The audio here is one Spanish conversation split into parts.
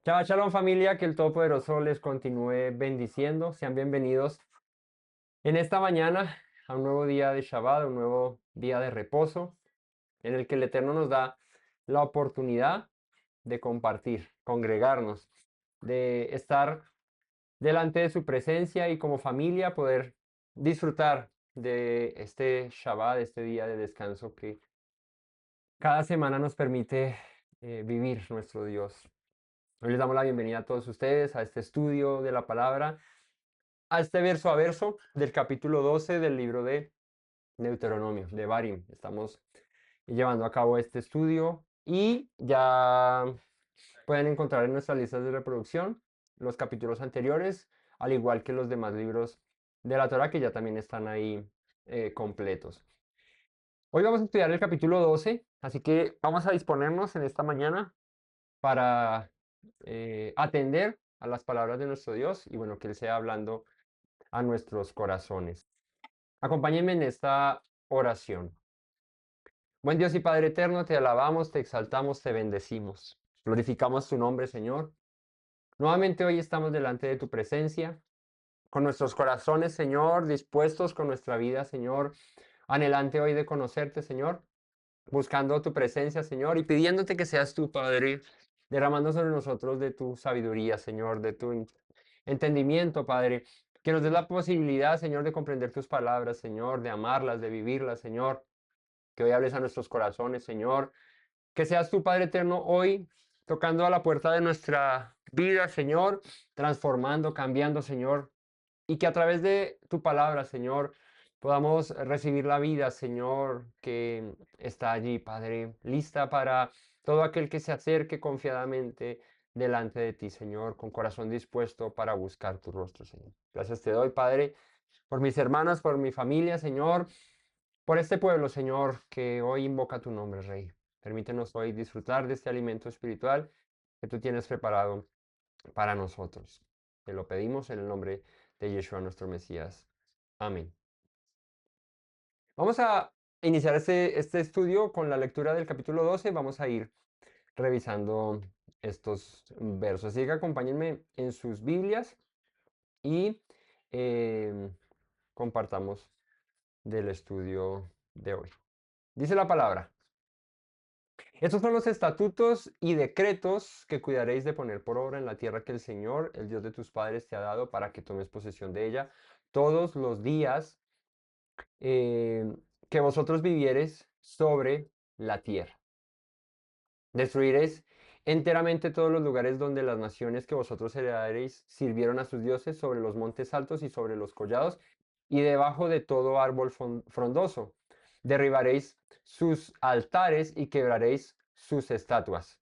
Shabbat Shalom familia, que el Todopoderoso les continúe bendiciendo. Sean bienvenidos en esta mañana a un nuevo día de Shabbat, un nuevo día de reposo, en el que el Eterno nos da la oportunidad de compartir, congregarnos, de estar delante de su presencia y como familia poder disfrutar de este Shabbat, de este día de descanso que cada semana nos permite vivir nuestro Dios. Hoy les damos la bienvenida a todos ustedes a este estudio de la palabra, a este verso a verso del capítulo 12 del libro de Deuteronomio, de Barim. Estamos llevando a cabo este estudio y ya pueden encontrar en nuestras listas de reproducción los capítulos anteriores, al igual que los demás libros de la Torah que ya también están ahí completos. Hoy vamos a estudiar el capítulo 12, así que vamos a disponernos en esta mañana para atender a las palabras de nuestro Dios y bueno, que Él sea hablando a nuestros corazones. Acompáñenme en esta oración. Buen Dios y Padre eterno, te alabamos, te exaltamos, te bendecimos. Glorificamos tu nombre, Señor. Nuevamente hoy estamos delante de tu presencia, con nuestros corazones, Señor, dispuestos con nuestra vida, Señor, anhelante hoy de conocerte, Señor, buscando tu presencia, Señor, y pidiéndote que seas tú, Padre, derramando sobre nosotros de tu sabiduría, Señor, de tu entendimiento, Padre, que nos des la posibilidad, Señor, de comprender tus palabras, Señor, de amarlas, de vivirlas, Señor, que hoy hables a nuestros corazones, Señor, que seas tú, Padre eterno, hoy tocando a la puerta de nuestra vida, Señor, transformando, cambiando, Señor, y que a través de tu palabra, Señor, podamos recibir la vida, Señor, que está allí, Padre, lista para todo aquel que se acerque confiadamente delante de ti, Señor, con corazón dispuesto para buscar tu rostro, Señor. Gracias te doy, Padre, por mis hermanas, por mi familia, Señor, por este pueblo, Señor, que hoy invoca tu nombre, Rey. Permítenos hoy disfrutar de este alimento espiritual que tú tienes preparado para nosotros. Te lo pedimos en el nombre de Yeshua, nuestro Mesías. Amén. Vamos a iniciar este estudio con la lectura del capítulo 12. Vamos a ir revisando estos versos. Así que acompáñenme en sus Biblias y compartamos del estudio de hoy. Dice la palabra. Estos son los estatutos y decretos que cuidaréis de poner por obra en la tierra que el Señor, el Dios de tus padres, te ha dado para que tomes posesión de ella todos los días eh, que vosotros viviereis sobre la tierra. Destruiréis enteramente todos los lugares donde las naciones que vosotros heredaréis sirvieron a sus dioses sobre los montes altos y sobre los collados y debajo de todo árbol frondoso. Derribaréis sus altares y quebraréis sus estatuas.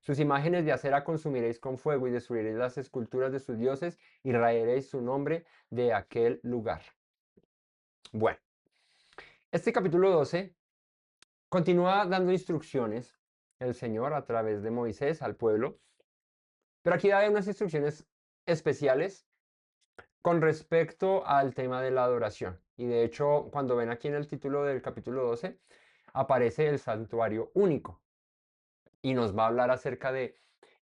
Sus imágenes de acera consumiréis con fuego y destruiréis las esculturas de sus dioses y raeréis su nombre de aquel lugar. Bueno, este capítulo 12 continúa dando instrucciones el Señor a través de Moisés al pueblo, pero aquí da unas instrucciones especiales con respecto al tema de la adoración. Y de hecho, cuando ven aquí en el título del capítulo 12, aparece el santuario único y nos va a hablar acerca de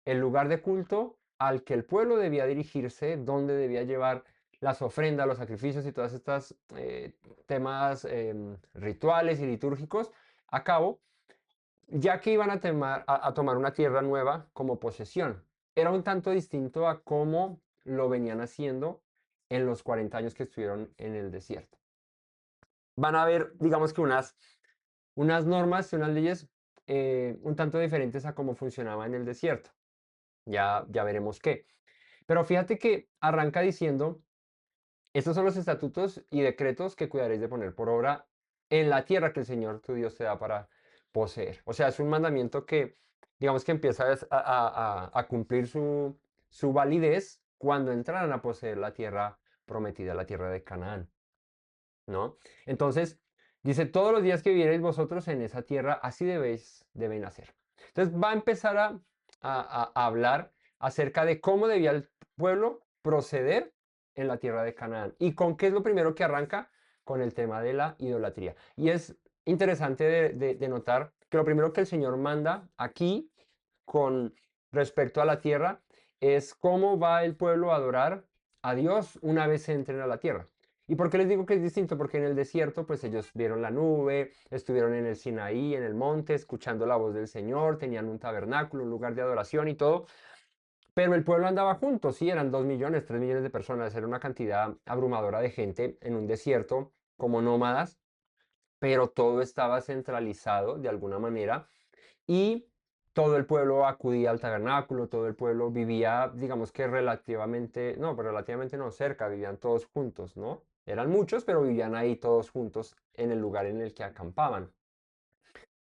el lugar de culto al que el pueblo debía dirigirse, donde debía llevar las ofrendas, los sacrificios y todas estas temas rituales y litúrgicos a cabo, ya que iban a tomar una tierra nueva como posesión. Era un tanto distinto a cómo lo venían haciendo en los 40 años que estuvieron en el desierto. Van a haber, digamos que unas normas y unas leyes un tanto diferentes a cómo funcionaba en el desierto. Ya veremos qué. Pero fíjate que arranca diciendo, estos son los estatutos y decretos que cuidaréis de poner por obra en la tierra que el Señor tu Dios te da para poseer. O sea, es un mandamiento que, digamos que empieza a cumplir su validez cuando entraran a poseer la tierra prometida, la tierra de Canaán, ¿no? Entonces, dice, todos los días que viviereis vosotros en esa tierra, así deben hacer. Entonces, va a empezar a hablar acerca de cómo debía el pueblo proceder en la tierra de Canaán. ¿Y con qué es lo primero que arranca? Con el tema de la idolatría. Y es interesante de notar que lo primero que el Señor manda aquí con respecto a la tierra es cómo va el pueblo a adorar a Dios una vez entren a la tierra. ¿Y por qué les digo que es distinto? Porque en el desierto, pues ellos vieron la nube, estuvieron en el Sinaí, en el monte, escuchando la voz del Señor, tenían un tabernáculo, un lugar de adoración y todo, pero el pueblo andaba juntos, sí, eran 2 millones, 3 millones de personas, era una cantidad abrumadora de gente en un desierto como nómadas, pero todo estaba centralizado de alguna manera y todo el pueblo acudía al tabernáculo, todo el pueblo vivía, digamos que relativamente, no, pero relativamente no, cerca, vivían todos juntos, ¿no? Eran muchos, pero vivían ahí todos juntos en el lugar en el que acampaban.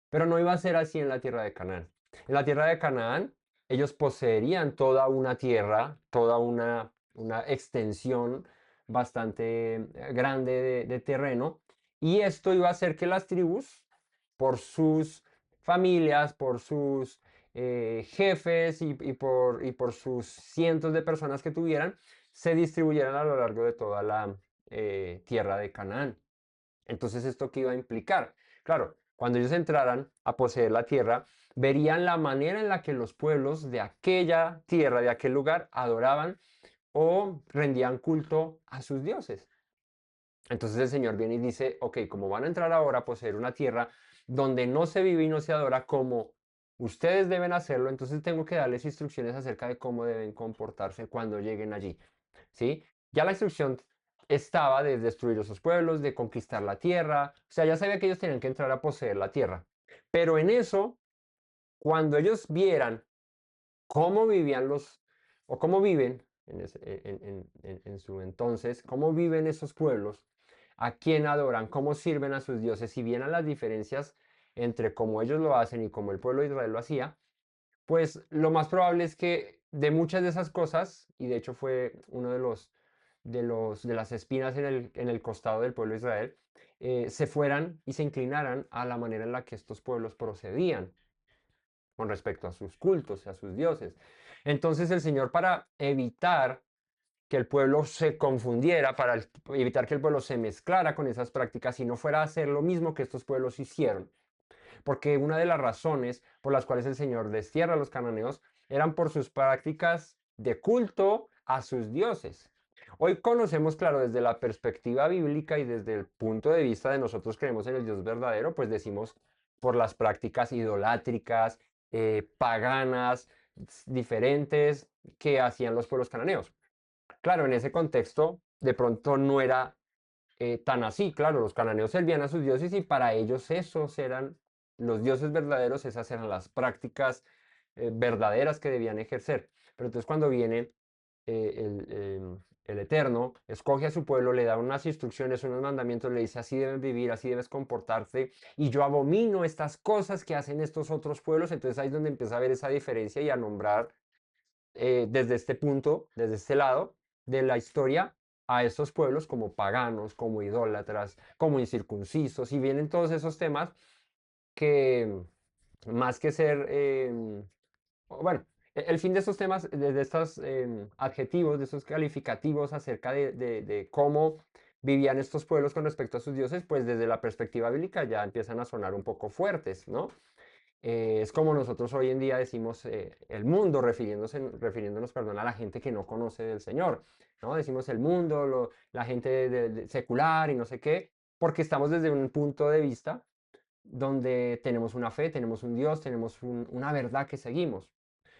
Pero no iba a ser así en la tierra de Canaán. En la tierra de Canaán, ellos poseerían toda una tierra, toda una extensión bastante grande de terreno, y esto iba a hacer que las tribus, por sus familias, por sus jefes y por sus cientos de personas que tuvieran, se distribuyeran a lo largo de toda la tierra de Canaán. Entonces, ¿esto qué iba a implicar? Claro, cuando ellos entraran a poseer la tierra, verían la manera en la que los pueblos de aquella tierra, de aquel lugar, adoraban o rendían culto a sus dioses. Entonces el Señor viene y dice, ok, como van a entrar ahora a poseer una tierra donde no se vive y no se adora como ustedes deben hacerlo, entonces tengo que darles instrucciones acerca de cómo deben comportarse cuando lleguen allí. ¿Sí? Ya la instrucción estaba de destruir esos pueblos, de conquistar la tierra, o sea, ya sabía que ellos tenían que entrar a poseer la tierra. Pero en eso, cuando ellos vieran cómo vivían o cómo viven en su entonces, cómo viven esos pueblos, a quién adoran, cómo sirven a sus dioses, y vieran las diferencias entre cómo ellos lo hacen y cómo el pueblo de Israel lo hacía, pues lo más probable es que de muchas de esas cosas, y de hecho fue uno de las espinas en el costado del pueblo de Israel, se fueran y se inclinaran a la manera en la que estos pueblos procedían con respecto a sus cultos y a sus dioses. Entonces el Señor, para evitar que el pueblo se confundiera, para evitar que el pueblo se mezclara con esas prácticas y no fuera a hacer lo mismo que estos pueblos hicieron, porque una de las razones por las cuales el Señor destierra a los cananeos eran por sus prácticas de culto a sus dioses. Hoy conocemos, claro, desde la perspectiva bíblica y desde el punto de vista de nosotros creemos en el Dios verdadero, pues decimos por las prácticas idolátricas, paganas, diferentes que hacían los pueblos cananeos. Claro, en ese contexto, de pronto no era tan así, claro, los cananeos servían a sus dioses y para ellos esos eran los dioses verdaderos, esas eran las prácticas verdaderas que debían ejercer. Pero entonces cuando viene el Eterno, escoge a su pueblo, le da unas instrucciones, unos mandamientos, le dice así deben vivir, así debes comportarte, y yo abomino estas cosas que hacen estos otros pueblos, entonces ahí es donde empieza a ver esa diferencia y a nombrar desde este punto, desde este lado de la historia, a estos pueblos como paganos, como idólatras, como incircuncisos, y vienen todos esos temas que más que ser, bueno, el fin de estos temas, de estos adjetivos, de estos calificativos acerca de cómo vivían estos pueblos con respecto a sus dioses, pues desde la perspectiva bíblica ya empiezan a sonar un poco fuertes, ¿no? Es como nosotros hoy en día decimos el mundo, refiriéndonos, perdón, a la gente que no conoce del Señor, ¿no? Decimos el mundo, la gente secular y no sé qué, porque estamos desde un punto de vista donde tenemos una fe, tenemos un Dios, tenemos una verdad que seguimos.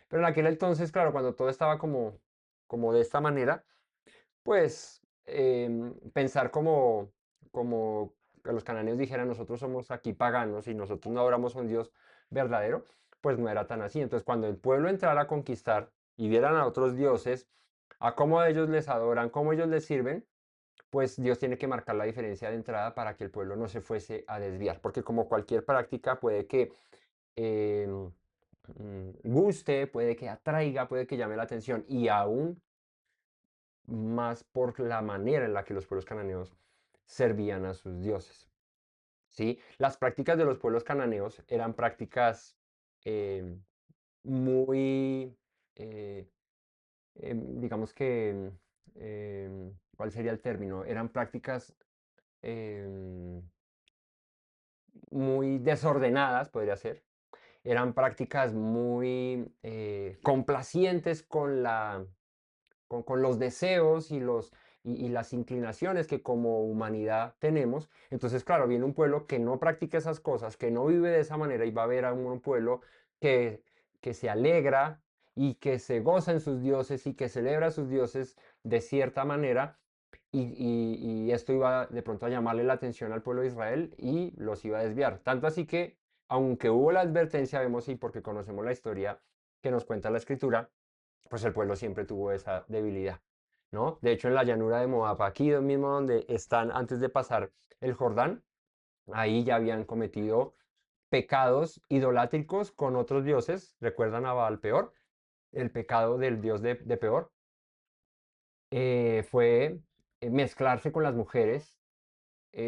Pero en aquel entonces, claro, cuando todo estaba como de esta manera, pues pensar como que los cananeos dijeran nosotros somos aquí paganos y nosotros no adoramos a un Dios verdadero, pues no era tan así. Entonces cuando el pueblo entrara a conquistar y vieran a otros dioses, a cómo ellos les adoran, cómo ellos les sirven, pues Dios tiene que marcar la diferencia de entrada para que el pueblo no se fuese a desviar, porque como cualquier práctica puede que guste, puede que atraiga, puede que llame la atención y aún más por la manera en la que los pueblos cananeos servían a sus dioses. ¿Sí? Las prácticas de los pueblos cananeos eran prácticas eh, muy, eh, digamos que, ¿cuál sería el término? Eran prácticas muy desordenadas, podría ser, eran prácticas muy complacientes con con los deseos y las inclinaciones que como humanidad tenemos. Entonces, claro, viene un pueblo que no practica esas cosas, que no vive de esa manera y va a ver a un pueblo que, que se alegra y que se goza en sus dioses y que celebra a sus dioses de cierta manera. Y esto iba de pronto a llamarle la atención al pueblo de Israel y los iba a desviar. Tanto así que, aunque hubo la advertencia, vemos y porque conocemos la historia que nos cuenta la escritura, pues el pueblo siempre tuvo esa debilidad, ¿no? De hecho, en la llanura de Moab, aquí mismo donde están antes de pasar el Jordán, ahí ya habían cometido pecados idolátricos con otros dioses. ¿Recuerdan a Baal Peor? El pecado del dios de Peor fue mezclarse con las mujeres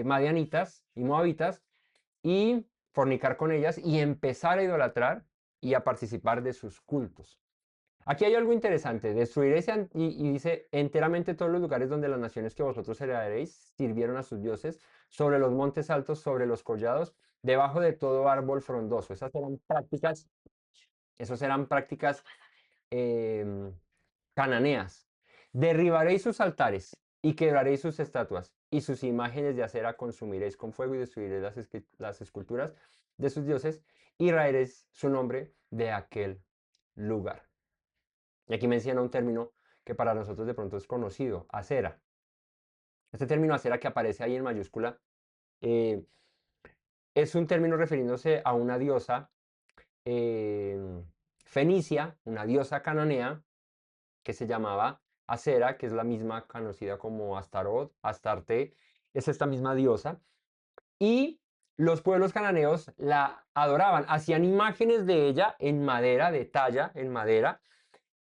madianitas y moabitas y fornicar con ellas y empezar a idolatrar y a participar de sus cultos. Aquí hay algo interesante, destruiréis y dice enteramente todos los lugares donde las naciones que vosotros heredaréis sirvieron a sus dioses, sobre los montes altos, sobre los collados, debajo de todo árbol frondoso. Esas eran prácticas em, cananeas. Derribaréis sus altares y quebraréis sus estatuas y sus imágenes de acera consumiréis con fuego y destruiréis las esculturas de sus dioses y raeréis su nombre de aquel lugar. Y aquí menciona un término que para nosotros de pronto es conocido, acera. Este término acera que aparece ahí en mayúscula eh, es un término refiriéndose a una diosa eh, fenicia, una diosa cananea que se llamaba Acera, que es la misma conocida como Astarot, Astarte, es esta misma diosa. Y los pueblos cananeos la adoraban, hacían imágenes de ella en madera, de talla en madera,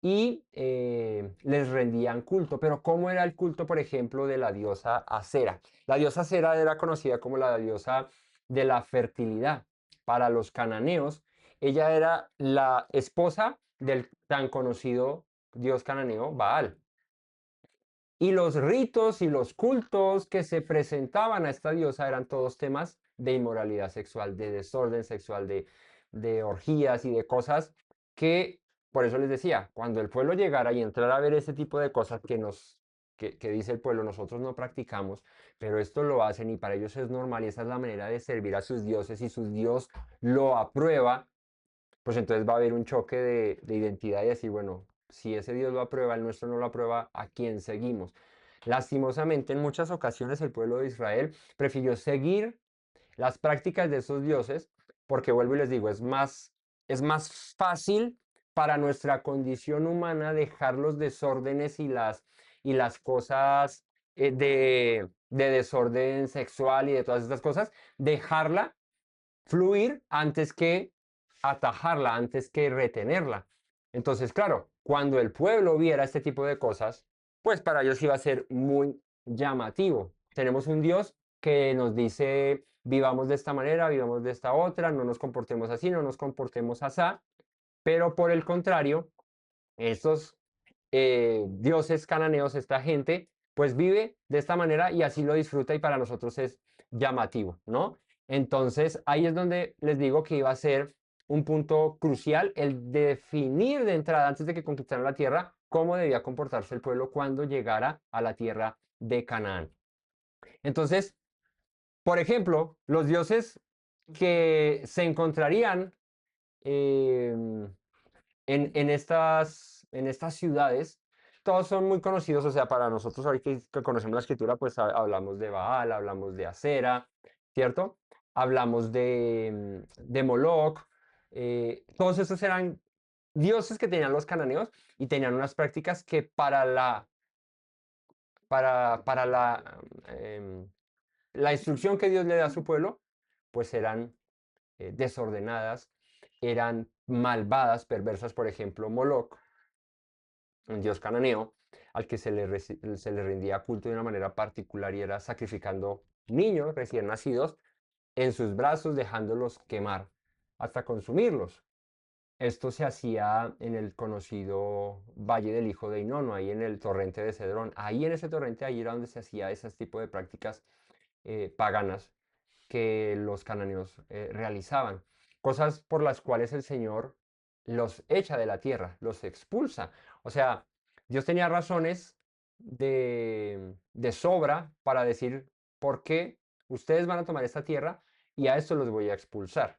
y les rendían culto. Pero ¿cómo era el culto, por ejemplo, de la diosa Acera? La diosa Acera era conocida como la diosa de la fertilidad. Para los cananeos, ella era la esposa del tan conocido dios cananeo Baal. Y los ritos y los cultos que se presentaban a esta diosa eran todos temas de inmoralidad sexual, de desorden sexual, de orgías y de cosas que, por eso les decía, cuando el pueblo llegara y entrara a ver ese tipo de cosas que dice el pueblo, nosotros no practicamos, pero esto lo hacen y para ellos es normal y esa es la manera de servir a sus dioses y su dios lo aprueba, pues entonces va a haber un choque de identidad y decir, bueno, si ese Dios lo aprueba, el nuestro no lo aprueba, ¿a quién seguimos? Lastimosamente, en muchas ocasiones el pueblo de Israel prefirió seguir las prácticas de esos dioses, porque vuelvo y les digo, es más fácil para nuestra condición humana dejar los desórdenes y las cosas de desorden sexual y de todas estas cosas, dejarla fluir antes que atajarla, antes que retenerla. Entonces, claro, cuando el pueblo viera este tipo de cosas, pues para ellos iba a ser muy llamativo. Tenemos un Dios que nos dice, vivamos de esta manera, vivamos de esta otra, no nos comportemos así, no nos comportemos así, pero por el contrario, estos dioses cananeos, esta gente, pues vive de esta manera y así lo disfruta y para nosotros es llamativo, ¿no? Entonces ahí es donde les digo que iba a ser un punto crucial el definir de entrada, antes de que conquistaran la tierra, cómo debía comportarse el pueblo cuando llegara a la tierra de Canaán. Entonces, por ejemplo, los dioses que se encontrarían em, en estas ciudades, todos son muy conocidos, o sea, para nosotros ahorita que conocemos la escritura, pues hablamos de Baal, hablamos de Acera, ¿cierto? Hablamos de Moloch, todos esos eran dioses que tenían los cananeos y tenían unas prácticas que para la instrucción que Dios le da a su pueblo, pues eran desordenadas, eran malvadas, perversas, por ejemplo, Moloch, un dios cananeo, al que se le rendía culto de una manera particular y era sacrificando niños recién nacidos en sus brazos, dejándolos quemar hasta consumirlos. Esto se hacía en el conocido Valle del Hijo de Inono, ahí en el torrente de Cedrón. Ahí en ese torrente, ahí era donde se hacía ese tipo de prácticas paganas que los cananeos realizaban. cosas por las cuales el Señor los echa de la tierra, los expulsa. O sea, Dios tenía razones de sobra para decir por qué ustedes van a tomar esta tierra y a esto los voy a expulsar.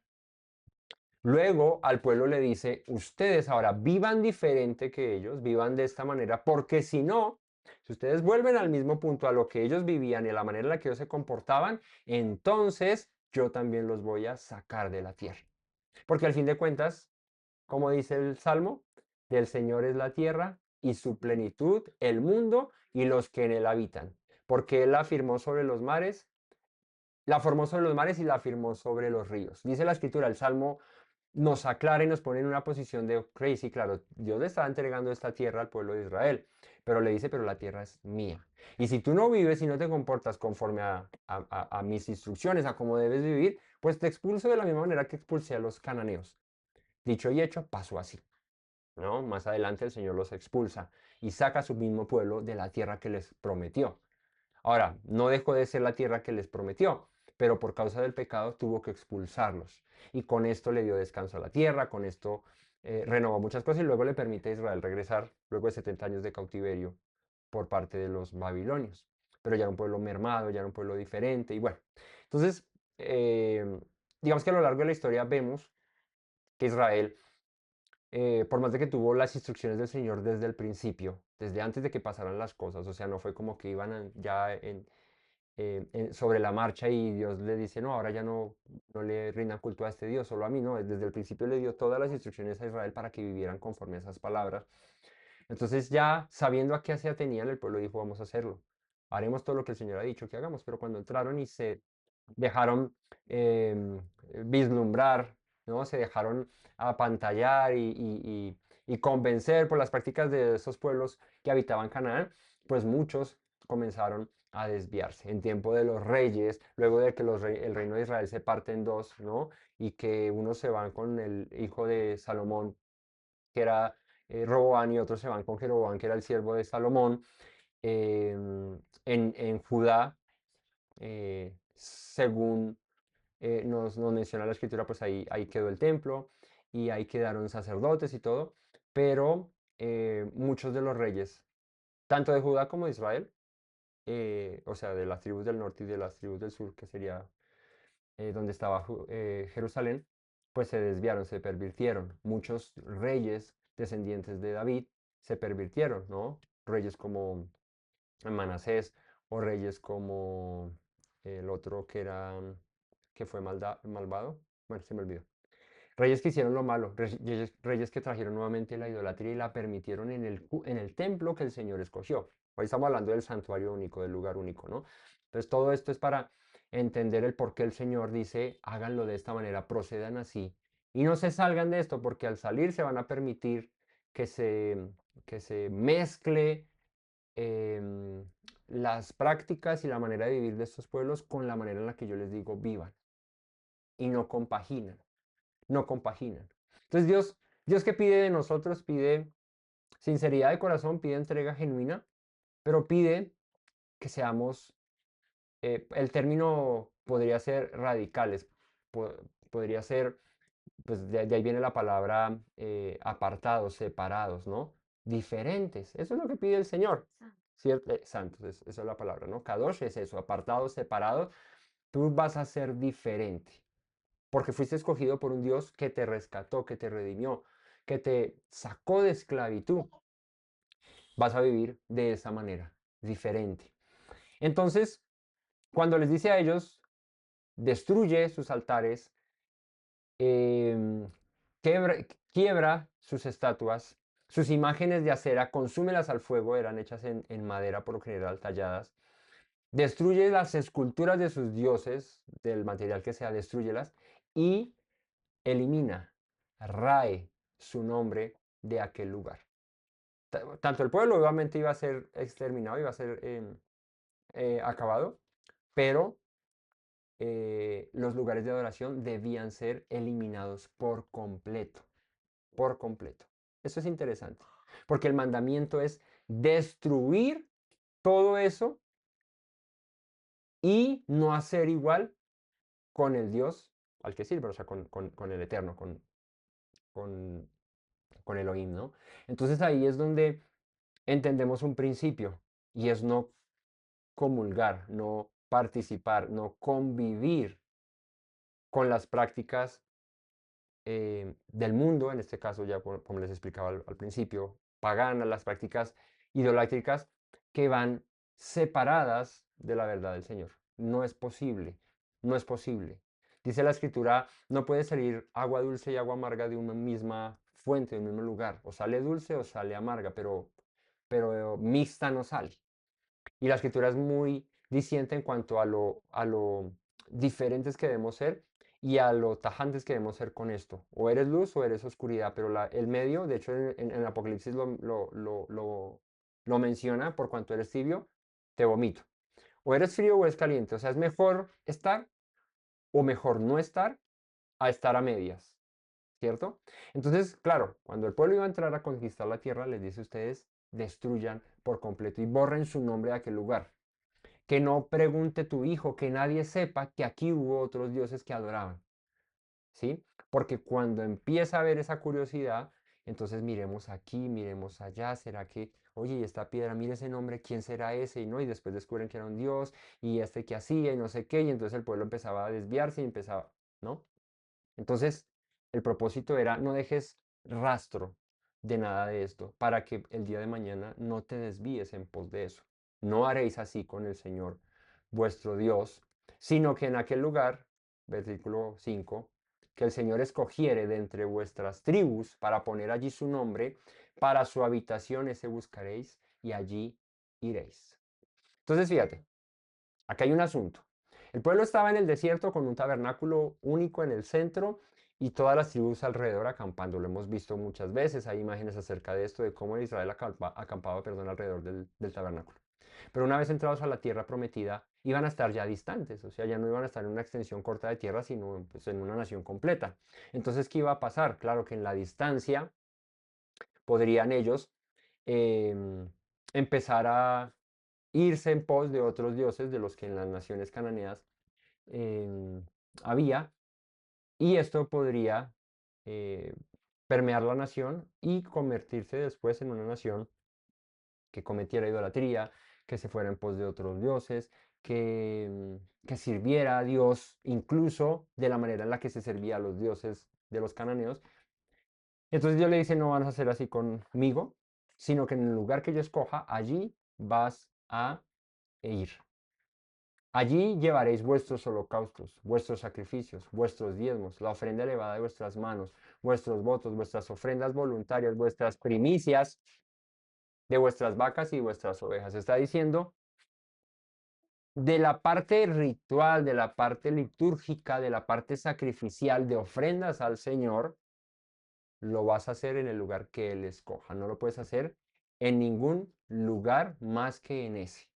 Luego al pueblo le dice, ustedes ahora vivan diferente que ellos, vivan de esta manera, porque si no, si ustedes vuelven al mismo punto a lo que ellos vivían y a la manera en la que ellos se comportaban, entonces yo también los voy a sacar de la tierra. Porque al fin de cuentas, como dice el Salmo, del Señor es la tierra y su plenitud, el mundo y los que en él habitan. Porque él la afirmó sobre los mares, la formó sobre los mares y la afirmó sobre los ríos. Dice la escritura, el Salmo nos aclara y nos pone en una posición de, ok, sí, claro, Dios le está entregando esta tierra al pueblo de Israel, pero le dice, pero la tierra es mía. Y si tú no vives y no te comportas conforme a mis instrucciones, a cómo debes vivir, pues te expulso de la misma manera que expulsé a los cananeos. Dicho y hecho, pasó así. ¿No? Más adelante el Señor los expulsa y saca a su mismo pueblo de la tierra que les prometió. Ahora, no dejó de ser la tierra que les prometió, pero por causa del pecado tuvo que expulsarlos. Y con esto le dio descanso a la tierra, con esto renovó muchas cosas y luego le permite a Israel regresar luego de 70 años de cautiverio por parte de los babilonios. Pero ya era un pueblo mermado, ya era un pueblo diferente y bueno. Entonces, digamos que a lo largo de la historia vemos que Israel por más de que tuvo las instrucciones del Señor desde el principio, desde antes de que pasaran las cosas, o sea, no fue como que iban ya sobre la marcha y Dios le dice, no, ahora ya no le rindan culto a este Dios, solo a mí, no, desde el principio le dio todas las instrucciones a Israel para que vivieran conforme a esas palabras. Entonces ya sabiendo a qué se atenían, el pueblo dijo, vamos a hacerlo, haremos todo lo que el Señor ha dicho que hagamos, pero cuando entraron y se dejaron vislumbrar, ¿no? Se dejaron apantallar y convencer por las prácticas de esos pueblos que habitaban Canaán, pues muchos comenzaron a desviarse. En tiempo de los reyes, luego de que el reino de Israel se parte en dos, ¿no? Y que unos se van con el hijo de Salomón, que era Roboán, y otros se van con Jeroboam, que era el siervo de Salomón, en Judá, según nos menciona la escritura, pues ahí quedó el templo y ahí quedaron sacerdotes y todo, pero muchos de los reyes, tanto de Judá como de Israel, o sea, de las tribus del norte y de las tribus del sur, que sería donde estaba Jerusalén, pues se desviaron, se pervirtieron. Muchos reyes descendientes de David se pervirtieron, ¿no? Reyes como Manasés o reyes como el otro que fue malvado. Bueno, se me olvidó. Reyes que hicieron lo malo, reyes que trajeron nuevamente la idolatría y la permitieron en el templo que el Señor escogió. Hoy estamos hablando del santuario único, del lugar único, ¿no? Entonces todo esto es para entender el por qué el Señor dice, háganlo de esta manera, procedan así y no se salgan de esto, porque al salir se van a permitir que se mezcle em, las prácticas y la manera de vivir de estos pueblos con la manera en la que yo les digo vivan y no compaginan, no compaginan. Entonces Dios que pide de nosotros, pide sinceridad de corazón, pide entrega genuina, pero pide que seamos, el término podría ser radicales, podría ser, pues de ahí viene la palabra apartados, separados, ¿no? Diferentes. Eso es lo que pide el Señor. ¿Cierto? Santos, esa es la palabra, ¿no? Kadosh es eso, apartados, separados. Tú vas a ser diferente, porque fuiste escogido por un Dios que te rescató, que te redimió, que te sacó de esclavitud. Vas a vivir de esa manera, diferente. Entonces, cuando les dice a ellos, destruye sus altares, em, quiebra sus estatuas, sus imágenes de acera, consúmelas al fuego, eran hechas en madera por lo general, talladas. Destruye las esculturas de sus dioses, del material que sea, destruyelas y elimina, rae su nombre de aquel lugar. Tanto el pueblo obviamente iba a ser exterminado, iba a ser acabado, pero los lugares de adoración debían ser eliminados por completo, por completo. Eso es interesante, porque el mandamiento es destruir todo eso y no hacer igual con el Dios al que sirve, o sea, con el Eterno, con, con Elohim, ¿no? Entonces ahí es donde entendemos un principio y es no comulgar, no participar, no convivir con las prácticas del mundo, en este caso ya como les explicaba al principio, paganas, las prácticas idolátricas que van separadas de la verdad del Señor. No es posible, no es posible. Dice la escritura, no puede salir agua dulce y agua amarga de una misma fuente, de un mismo lugar. O sale dulce o sale amarga, pero mixta no sale. Y la escritura es muy diciente en cuanto a lo diferentes que debemos ser y a lo tajantes que debemos ser con esto. O eres luz o eres oscuridad, pero el medio, de hecho en el Apocalipsis lo menciona, por cuanto eres tibio, te vomito. O eres frío o eres caliente. O sea, es mejor estar o mejor no estar a estar a medias, ¿cierto? Entonces, claro, cuando el pueblo iba a entrar a conquistar la tierra, les dice a ustedes, destruyan por completo y borren su nombre de aquel lugar. Que no pregunte tu hijo, que nadie sepa que aquí hubo otros dioses que adoraban, ¿sí? Porque cuando empieza a haber esa curiosidad, entonces miremos aquí, miremos allá, ¿será que, oye, y esta piedra, mire ese nombre, ¿quién será ese? Y no, y después descubren que era un dios, y este que hacía, y no sé qué, y entonces el pueblo empezaba a desviarse y empezaba, ¿no? Entonces, el propósito era no dejes rastro de nada de esto para que el día de mañana no te desvíes en pos de eso. No haréis así con el Señor vuestro Dios, sino que en aquel lugar, versículo 5, que el Señor escogiere de entre vuestras tribus para poner allí su nombre, para su habitación ese buscaréis y allí iréis. Entonces, fíjate, acá hay un asunto. El pueblo estaba en el desierto con un tabernáculo único en el centro y todas las tribus alrededor acampando. Lo hemos visto muchas veces. Hay imágenes acerca de esto, de cómo Israel acampaba, perdón, alrededor del tabernáculo. Pero una vez entrados a la tierra prometida, iban a estar ya distantes. O sea, ya no iban a estar en una extensión corta de tierra, sino pues, en una nación completa. Entonces, ¿qué iba a pasar? Claro que en la distancia podrían ellos empezar a irse en pos de otros dioses de los que en las naciones cananeas em, había, y esto podría eh, permear la nación y convertirse después en una nación que cometiera idolatría, que se fuera en pos de otros dioses, que sirviera a Dios incluso de la manera en la que se servía a los dioses de los cananeos. Entonces Dios le dice, no van a hacer así conmigo, sino que en el lugar que yo escoja, allí vas a ir. Allí llevaréis vuestros holocaustos, vuestros sacrificios, vuestros diezmos, la ofrenda elevada de vuestras manos, vuestros votos, vuestras ofrendas voluntarias, vuestras primicias de vuestras vacas y vuestras ovejas. Está diciendo de la parte ritual, de la parte litúrgica, de la parte sacrificial de ofrendas al Señor, lo vas a hacer en el lugar que Él escoja. No lo puedes hacer en ningún lugar más que en ese.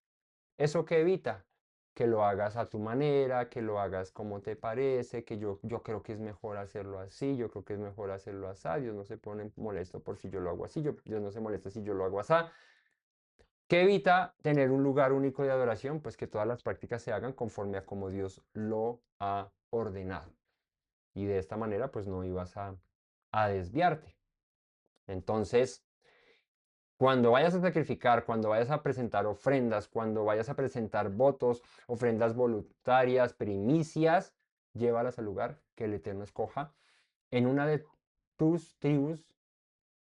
¿Eso qué evita? Que lo hagas a tu manera, que lo hagas como te parece, que yo creo que es mejor hacerlo así, yo creo que es mejor hacerlo así. Dios no se pone molesto por si yo lo hago así, Dios no se molesta si yo lo hago así. ¿Qué evita tener un lugar único de adoración? Pues que todas las prácticas se hagan conforme a como Dios lo ha ordenado. Y de esta manera, pues no ibas a desviarte. Entonces, cuando vayas a sacrificar, cuando vayas a presentar ofrendas, cuando vayas a presentar votos, ofrendas voluntarias, primicias, llévalas al lugar que el Eterno escoja en una de tus tribus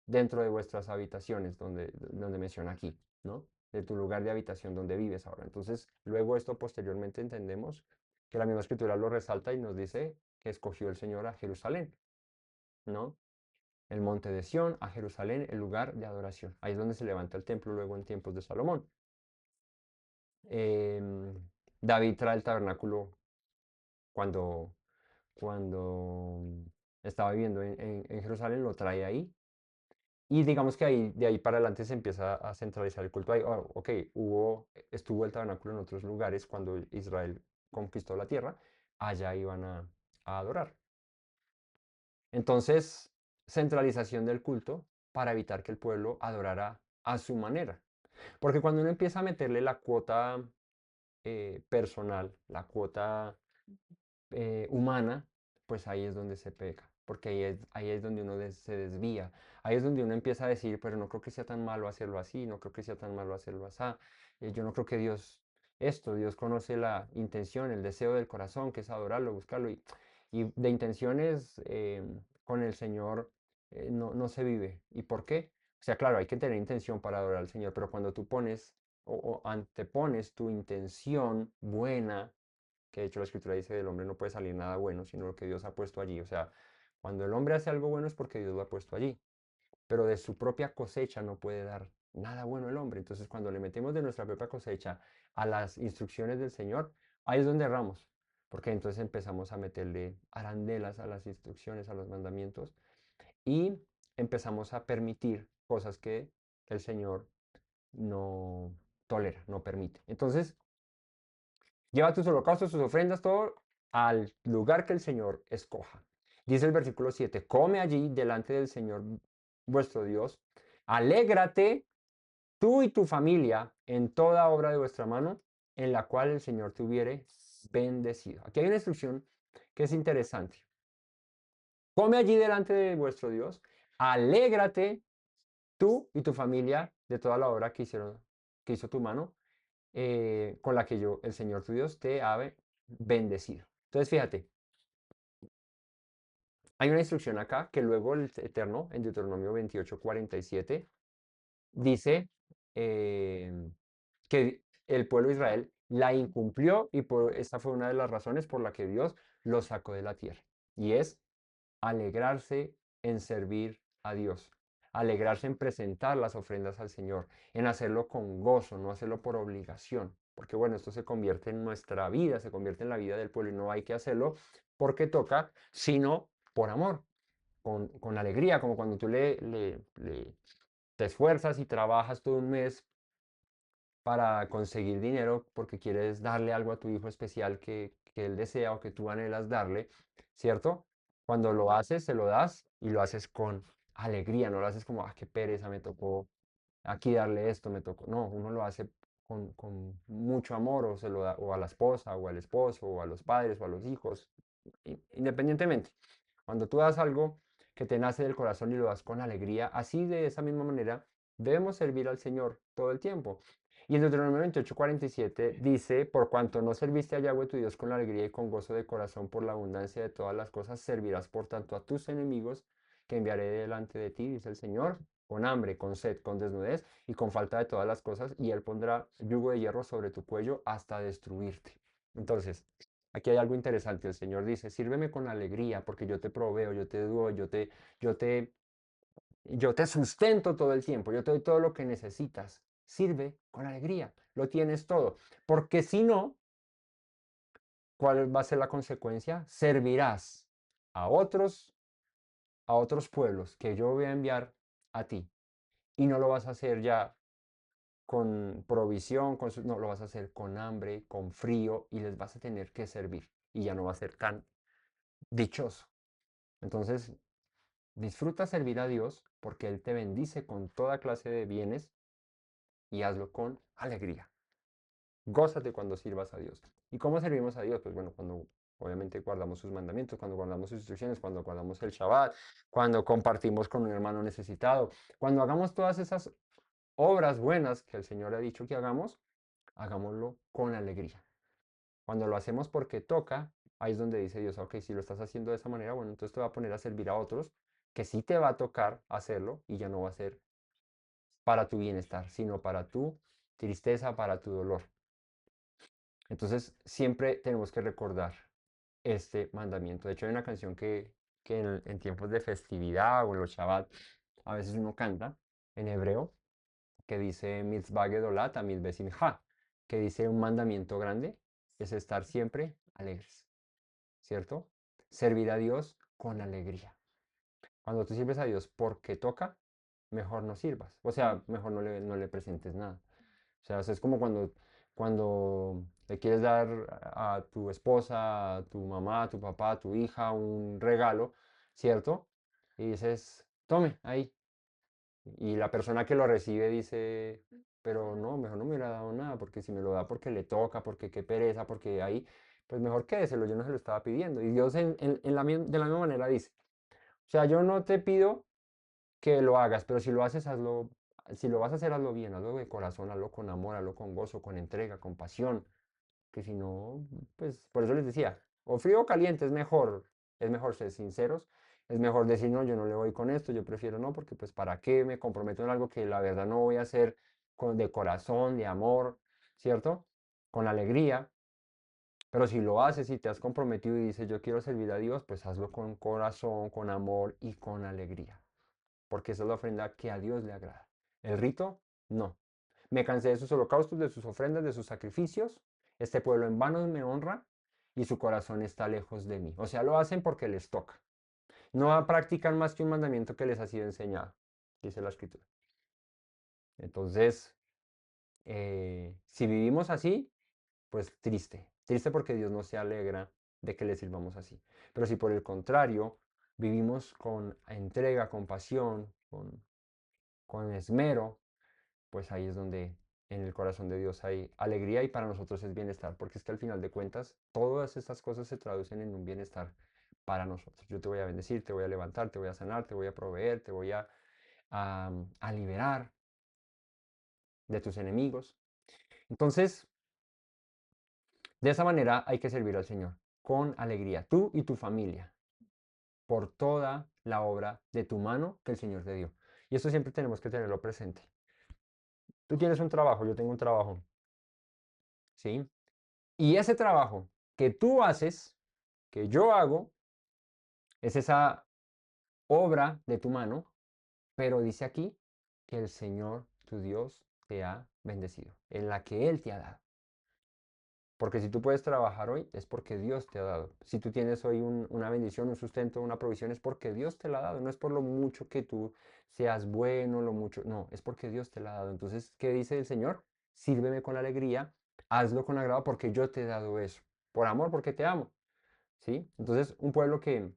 dentro de vuestras habitaciones, donde menciona aquí, ¿no? De tu lugar de habitación donde vives ahora. Entonces, luego esto posteriormente entendemos que la misma escritura lo resalta y nos dice que escogió el Señor a Jerusalén, ¿no? El monte de Sión, a Jerusalén, el lugar de adoración. Ahí es donde se levanta el templo luego en tiempos de Salomón. Em, David trae el tabernáculo cuando, cuando estaba viviendo en Jerusalén, lo trae ahí. Y digamos que ahí, de ahí para adelante se empieza a centralizar el culto ahí. Oh, ok, estuvo el tabernáculo en otros lugares cuando Israel conquistó la tierra, allá iban a adorar. Entonces, centralización del culto para evitar que el pueblo adorara a su manera. Porque cuando uno empieza a meterle la cuota personal, la cuota humana, pues ahí es donde se peca, porque ahí es donde uno se desvía, ahí es donde uno empieza a decir, pero no creo que sea tan malo hacerlo así, no creo que sea tan malo hacerlo así, yo no creo que Dios conoce la intención, el deseo del corazón, que es adorarlo, buscarlo, y de intenciones con el Señor no se vive. ¿Y por qué? O sea, claro, hay que tener intención para adorar al Señor, pero cuando tú pones o antepones tu intención buena, que de hecho la escritura dice del hombre no puede salir nada bueno, sino lo que Dios ha puesto allí. O sea, cuando el hombre hace algo bueno es porque Dios lo ha puesto allí, pero de su propia cosecha no puede dar nada bueno el hombre. Entonces, cuando le metemos de nuestra propia cosecha a las instrucciones del Señor, ahí es donde erramos, porque entonces empezamos a meterle arandelas a las instrucciones, a los mandamientos, y empezamos a permitir cosas que el Señor no tolera, no permite. Entonces, lleva tus holocaustos, tus ofrendas, todo al lugar que el Señor escoja. Dice el versículo 7, come allí delante del Señor vuestro Dios, alégrate tú y tu familia en toda obra de vuestra mano, en la cual el Señor te hubiere bendecido. Aquí hay una instrucción que es interesante. Come allí delante de vuestro Dios, alégrate tú y tu familia de toda la obra que hizo tu mano, con la que el Señor tu Dios, te ha bendecido. Entonces, fíjate, hay una instrucción acá que luego el Eterno, en Deuteronomio 28:47, dice que el pueblo de Israel la incumplió y esta fue una de las razones por la que Dios los sacó de la tierra. Y es alegrarse en servir a Dios, alegrarse en presentar las ofrendas al Señor, en hacerlo con gozo, no hacerlo por obligación, porque bueno, esto se convierte en nuestra vida, se convierte en la vida del pueblo y no hay que hacerlo porque toca, sino por amor, con alegría, como cuando tú te esfuerzas y trabajas todo un mes para conseguir dinero porque quieres darle algo a tu hijo especial que él desea o que tú anhelas darle, ¿cierto? Cuando lo haces, se lo das y lo haces con alegría, no lo haces como, ah, qué pereza, me tocó aquí darle esto, me tocó. No, uno lo hace con mucho amor o se lo da o a la esposa o al esposo o a los padres o a los hijos, independientemente. Cuando tú das algo que te nace del corazón y lo das con alegría, así de esa misma manera debemos servir al Señor todo el tiempo. Y en Deuteronomio 28:47 dice, por cuanto no serviste a Yahweh tu Dios con alegría y con gozo de corazón por la abundancia de todas las cosas, servirás por tanto a tus enemigos que enviaré delante de ti, dice el Señor, con hambre, con sed, con desnudez y con falta de todas las cosas, y Él pondrá yugo de hierro sobre tu cuello hasta destruirte. Entonces, aquí hay algo interesante. El Señor dice, sírveme con alegría porque yo te proveo, yo te doy, yo te yo te sustento todo el tiempo, yo te doy todo lo que necesitas. Sirve con alegría, lo tienes todo. Porque si no, ¿cuál va a ser la consecuencia? Servirás a otros pueblos que yo voy a enviar a ti. Y no lo vas a hacer ya con provisión, no, lo vas a hacer con hambre, con frío, y les vas a tener que servir. Y ya no va a ser tan dichoso. Entonces, disfruta servir a Dios porque Él te bendice con toda clase de bienes y hazlo con alegría. Gózate cuando sirvas a Dios. ¿Y cómo servimos a Dios? Pues bueno, cuando obviamente guardamos sus mandamientos, cuando guardamos sus instrucciones, cuando guardamos el Shabbat, cuando compartimos con un hermano necesitado, cuando hagamos todas esas obras buenas que el Señor ha dicho que hagamos, hagámoslo con alegría. Cuando lo hacemos porque toca, ahí es donde dice Dios, ok, si lo estás haciendo de esa manera, bueno, entonces te va a poner a servir a otros, que sí te va a tocar hacerlo y ya no va a ser para tu bienestar, sino para tu tristeza, para tu dolor. Entonces, siempre tenemos que recordar este mandamiento. De hecho, hay una canción que en tiempos de festividad o en los Shabbat, a veces uno canta en hebreo, que dice Mitzvah Gedolat Amid Besimcha, que dice un mandamiento grande es estar siempre alegres, ¿cierto? Servir a Dios con alegría. Cuando tú sirves a Dios porque toca, mejor no sirvas. O sea, mejor no le presentes nada. O sea, es como cuando le quieres dar a tu esposa, a tu mamá, a tu papá, a tu hija un regalo, ¿cierto? Y dices, tome, ahí. Y la persona que lo recibe dice, pero no, mejor no me hubiera dado nada, porque si me lo da porque le toca, porque qué pereza, porque ahí. pues mejor quédeselo, yo no se lo estaba pidiendo. Y Dios de la misma manera dice, o sea, yo no te pido que lo hagas, pero si lo haces, hazlo, si lo vas a hacer, hazlo bien, hazlo de corazón, hazlo con amor, hazlo con gozo, con entrega, con pasión, que si no, pues por eso les decía, o frío o caliente es mejor ser sinceros, es mejor decir, no, yo no le voy con esto, yo prefiero no, porque pues para qué me comprometo en algo que la verdad no voy a hacer de corazón, de amor, ¿cierto? Con alegría. Pero si lo haces y te has comprometido y dices, yo quiero servir a Dios, pues hazlo con corazón, con amor y con alegría. Porque esa es la ofrenda que a Dios le agrada. El rito, no. Me cansé de sus holocaustos, de sus ofrendas, de sus sacrificios. Este pueblo en vano me honra y su corazón está lejos de mí. O sea, lo hacen porque les toca. No practican más que un mandamiento que les ha sido enseñado, dice la escritura. Entonces, si vivimos así, pues triste. Triste porque Dios no se alegra de que le sirvamos así. Pero si por el contrario vivimos con entrega, con pasión, con esmero, pues ahí es donde en el corazón de Dios hay alegría y para nosotros es bienestar, porque es que al final de cuentas todas estas cosas se traducen en un bienestar para nosotros. Yo te voy a bendecir, te voy a levantar, te voy a sanar, te voy a proveer, te voy a liberar de tus enemigos. Entonces, de esa manera hay que servir al Señor, con alegría, tú y tu familia, por toda la obra de tu mano que el Señor te dio. Y esto siempre tenemos que tenerlo presente. Tú tienes un trabajo, yo tengo un trabajo, ¿sí? Y ese trabajo que tú haces, que yo hago, es esa obra de tu mano, pero dice aquí que el Señor, tu Dios, te ha bendecido, en la que Él te ha dado. Porque si tú puedes trabajar hoy, es porque Dios te ha dado. Si tú tienes hoy una bendición, un sustento, una provisión, es porque Dios te la ha dado. No es por lo mucho que tú seas bueno, lo mucho. No, es porque Dios te la ha dado. Entonces, ¿qué dice el Señor? Sírveme con alegría, hazlo con agrado porque yo te he dado eso. Por amor, porque te amo. ¿Sí? Entonces, un pueblo que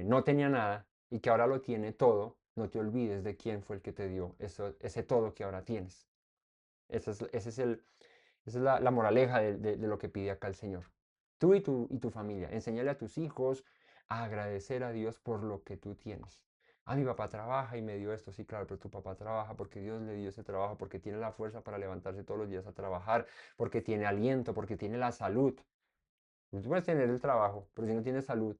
no tenía nada y que ahora lo tiene todo, no te olvides de quién fue el que te dio eso, ese todo que ahora tienes. Ese es esa es la moraleja de lo que pide acá el Señor. Tú y tu familia, enséñale a tus hijos a agradecer a Dios por lo que tú tienes. Ah, mi papá trabaja y me dio esto, sí, claro, pero tu papá trabaja porque Dios le dio ese trabajo, porque tiene la fuerza para levantarse todos los días a trabajar, porque tiene aliento, porque tiene la salud. Tú puedes tener el trabajo, pero si no tienes salud,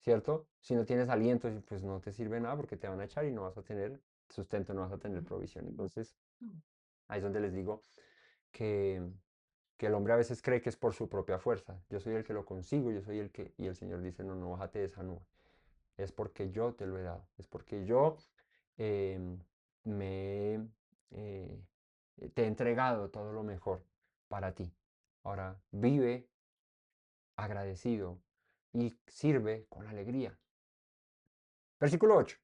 ¿cierto? Si no tienes aliento, pues no te sirve nada porque te van a echar y no vas a tener sustento, no vas a tener provisión. Entonces, ahí es donde les digo que, que el hombre a veces cree que es por su propia fuerza. Yo soy el que lo consigo, yo soy el que... Y el Señor dice, no, no, bájate de esa nube. Es porque yo te lo he dado. Es porque yo em, me eh, te he entregado todo lo mejor para ti. Ahora vive agradecido y sirve con alegría. Versículo 8.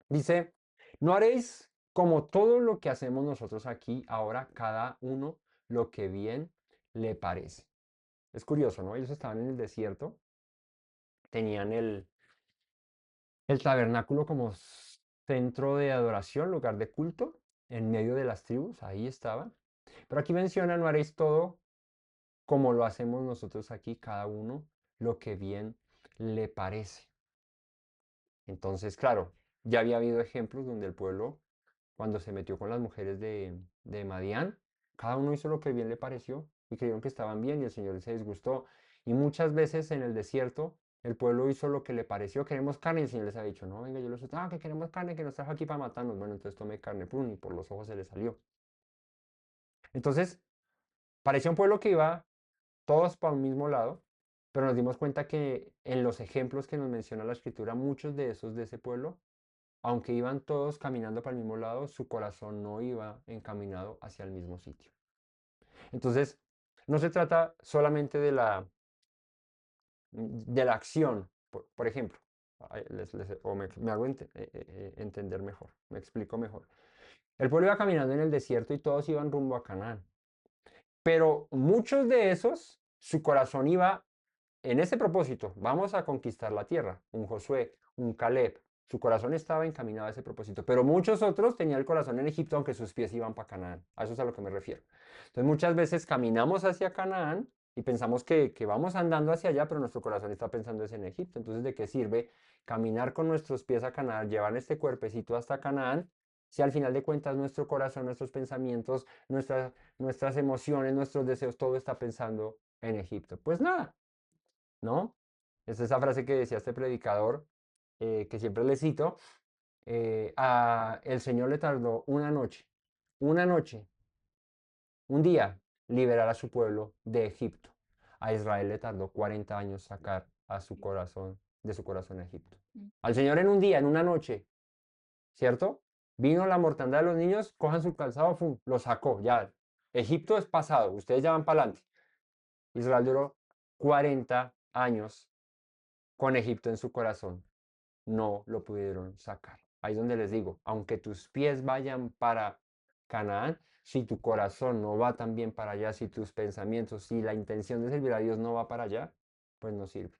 Dice, no haréis como todo lo que hacemos nosotros aquí, ahora cada uno lo que bien le parece. Es curioso, ¿no? Ellos estaban en el desierto, tenían el tabernáculo como centro de adoración, lugar de culto, en medio de las tribus, ahí estaban. Pero aquí menciona, no haréis todo como lo hacemos nosotros aquí, cada uno lo que bien le parece. Entonces, claro, ya había habido ejemplos donde el pueblo, cuando se metió con las mujeres de Madián, cada uno hizo lo que bien le pareció y creyeron que estaban bien y el Señor se disgustó. Y muchas veces en el desierto, el pueblo hizo lo que le pareció, queremos carne, y el Señor les ha dicho, no, venga, yo les que queremos carne, que nos trajo aquí para matarnos. Bueno, entonces tome carne, pum, y por los ojos se le salió. Entonces, parecía un pueblo que iba todos para un mismo lado, pero nos dimos cuenta que en los ejemplos que nos menciona la escritura, muchos de esos de ese pueblo, aunque iban todos caminando para el mismo lado, su corazón no iba encaminado hacia el mismo sitio. Entonces, no se trata solamente de la acción, por ejemplo, o me hago entender mejor, me explico mejor. El pueblo iba caminando en el desierto y todos iban rumbo a Canaán, pero muchos de esos, su corazón iba en ese propósito, vamos a conquistar la tierra. Un Josué, un Caleb, Su corazón estaba encaminado a ese propósito, pero muchos otros tenían el corazón en Egipto, aunque sus pies iban para Canaán. A eso es a lo que me refiero. Entonces muchas veces caminamos hacia Canaán y pensamos que vamos andando hacia allá, pero nuestro corazón está pensando es en Egipto. Entonces, ¿de qué sirve caminar con nuestros pies a Canaán, llevar este cuerpecito hasta Canaán, si al final de cuentas nuestro corazón, nuestros pensamientos, nuestras emociones, nuestros deseos, todo está pensando en Egipto? Pues nada, ¿no? Es esa frase que decía este predicador, que siempre le cito, el Señor le tardó una noche, un día, liberar a su pueblo de Egipto. A Israel le tardó 40 años sacar a su corazón, de su corazón a Egipto. Al Señor en un día, en una noche, ¿cierto? Vino la mortandad de los niños, cojan su calzado, ¡fum! Lo sacó, ya. Egipto es pasado, ustedes ya van para adelante. Israel duró 40 años con Egipto en su corazón. No lo pudieron sacar. Ahí es donde les digo, aunque tus pies vayan para Canaán, si tu corazón no va también para allá, si tus pensamientos, si la intención de servir a Dios no va para allá, pues no sirve.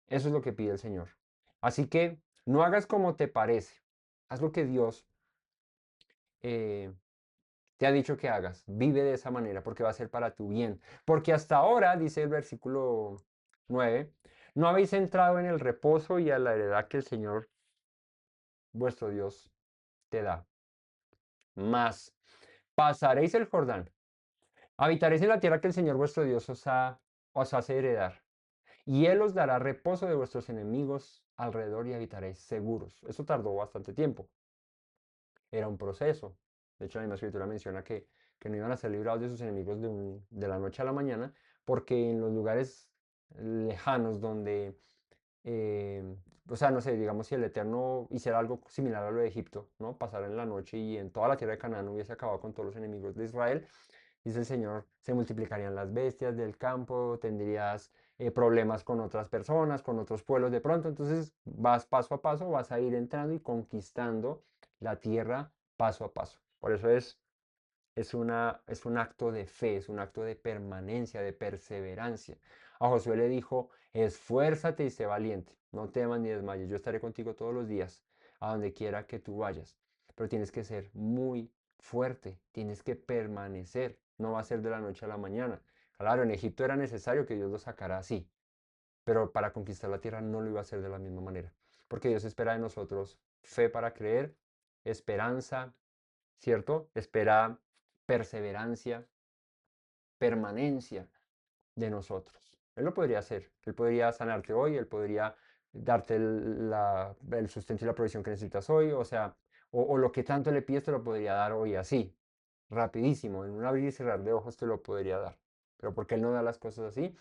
Eso es lo que pide el Señor. Así que no hagas como te parece. Haz lo que Dios eh, te ha dicho que hagas. Vive de esa manera porque va a ser para tu bien. Porque hasta ahora, dice el versículo 9, no habéis entrado en el reposo y a la heredad que el Señor vuestro Dios te da. Mas pasaréis el Jordán, habitaréis en la tierra que el Señor vuestro Dios os hace heredar. Y Él os dará reposo de vuestros enemigos alrededor y habitaréis seguros. Eso tardó bastante tiempo. Era un proceso. De hecho, la misma escritura menciona que no iban a ser librados de sus enemigos de la noche a la mañana, porque en los lugares lejanos donde, eh, o sea, no sé, digamos si el Eterno hiciera algo similar a lo de Egipto, ¿no? Pasar en la noche y en toda la tierra de Canaán hubiese acabado con todos los enemigos de Israel, dice el Señor, se multiplicarían las bestias del campo, tendrías problemas con otras personas, con otros pueblos de pronto. Entonces vas paso a paso, vas a ir entrando y conquistando la tierra paso a paso. Por eso es un acto de fe, es un acto de permanencia, de perseverancia. A Josué le dijo, esfuérzate y sé valiente, no temas ni desmayes, yo estaré contigo todos los días, a donde quiera que tú vayas. Pero tienes que ser muy fuerte, tienes que permanecer, no va a ser de la noche a la mañana. Claro, en Egipto era necesario que Dios lo sacara así, pero para conquistar la tierra no lo iba a hacer de la misma manera, porque Dios espera de nosotros fe para creer, esperanza, ¿cierto? Espera perseverancia, permanencia de nosotros. Él lo podría hacer. Él podría sanarte hoy, él podría darte el sustento y la provisión que necesitas hoy, o sea, o lo que tanto le pides te lo podría dar hoy así, rapidísimo, en un abrir y cerrar de ojos te lo podría dar. Pero ¿por qué Él no da las cosas así?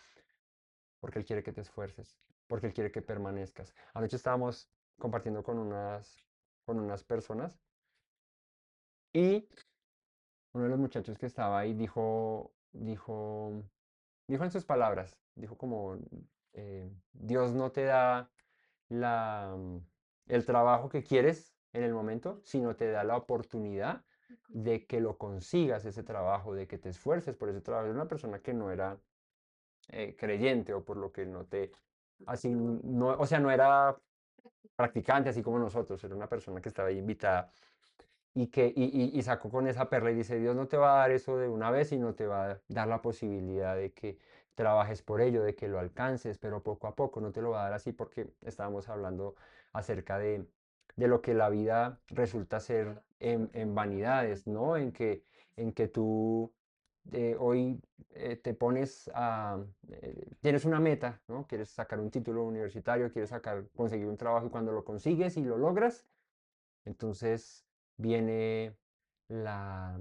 Porque Él quiere que te esfuerces, porque Él quiere que permanezcas. Anoche estábamos compartiendo con unas personas y uno de los muchachos que estaba ahí dijo en sus palabras, dijo como, Dios no te da el trabajo que quieres en el momento, sino te da la oportunidad de que lo consigas ese trabajo, de que te esfuerces por ese trabajo. Era una persona que no era creyente o por lo que no te, así, no, o sea, no era practicante así como nosotros, era una persona que estaba ahí invitada y sacó con esa perla y dice, Dios no te va a dar eso de una vez, sino te va a dar la posibilidad de que trabajes por ello, de que lo alcances, pero poco a poco, no te lo va a dar así porque estábamos hablando acerca de lo que la vida resulta ser en vanidades, ¿no? En que tú hoy te pones tienes una meta, ¿no? Quieres sacar un título universitario, quieres conseguir un trabajo y cuando lo consigues y lo logras, entonces viene la,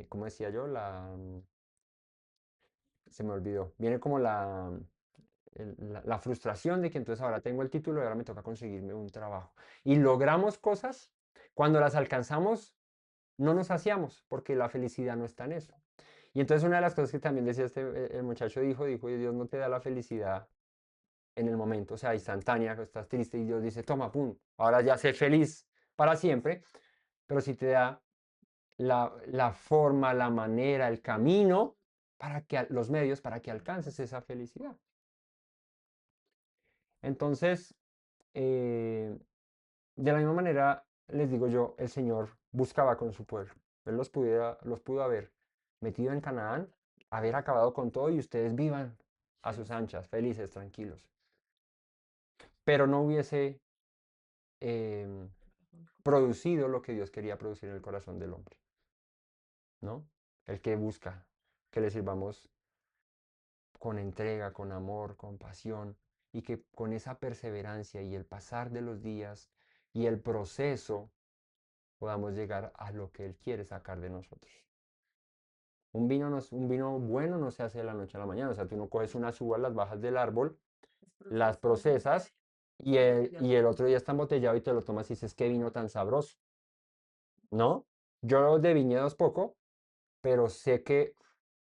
¿cómo decía yo? Se me olvidó. Viene como la frustración de que entonces ahora tengo el título y ahora me toca conseguirme un trabajo. Y logramos cosas, cuando las alcanzamos, no nos saciamos, porque la felicidad no está en eso. Y entonces una de las cosas que también decía el muchacho dijo, Dios no te da la felicidad en el momento, o sea, instantánea, que estás triste y Dios dice, toma, pum, ahora ya sé feliz para siempre, pero si te da la forma, la manera, el camino para que los medios para que alcances esa felicidad. Entonces, eh, de la misma manera, les digo yo, el Señor buscaba con su pueblo. Él los pudo haber metido en Canaán, haber acabado con todo y ustedes vivan a sus anchas, felices, tranquilos. Pero no hubiese em, producido lo que Dios quería producir en el corazón del hombre, ¿no? El que busca que le sirvamos con entrega, con amor, con pasión, y que con esa perseverancia y el pasar de los días y el proceso podamos llegar a lo que Él quiere sacar de nosotros. Un vino bueno no se hace de la noche a la mañana, o sea, tú no coges unas uvas, las bajas del árbol, las procesas y el otro día está embotellado y te lo tomas y dices, qué vino tan sabroso, ¿no? Yo de viñedos poco, pero sé que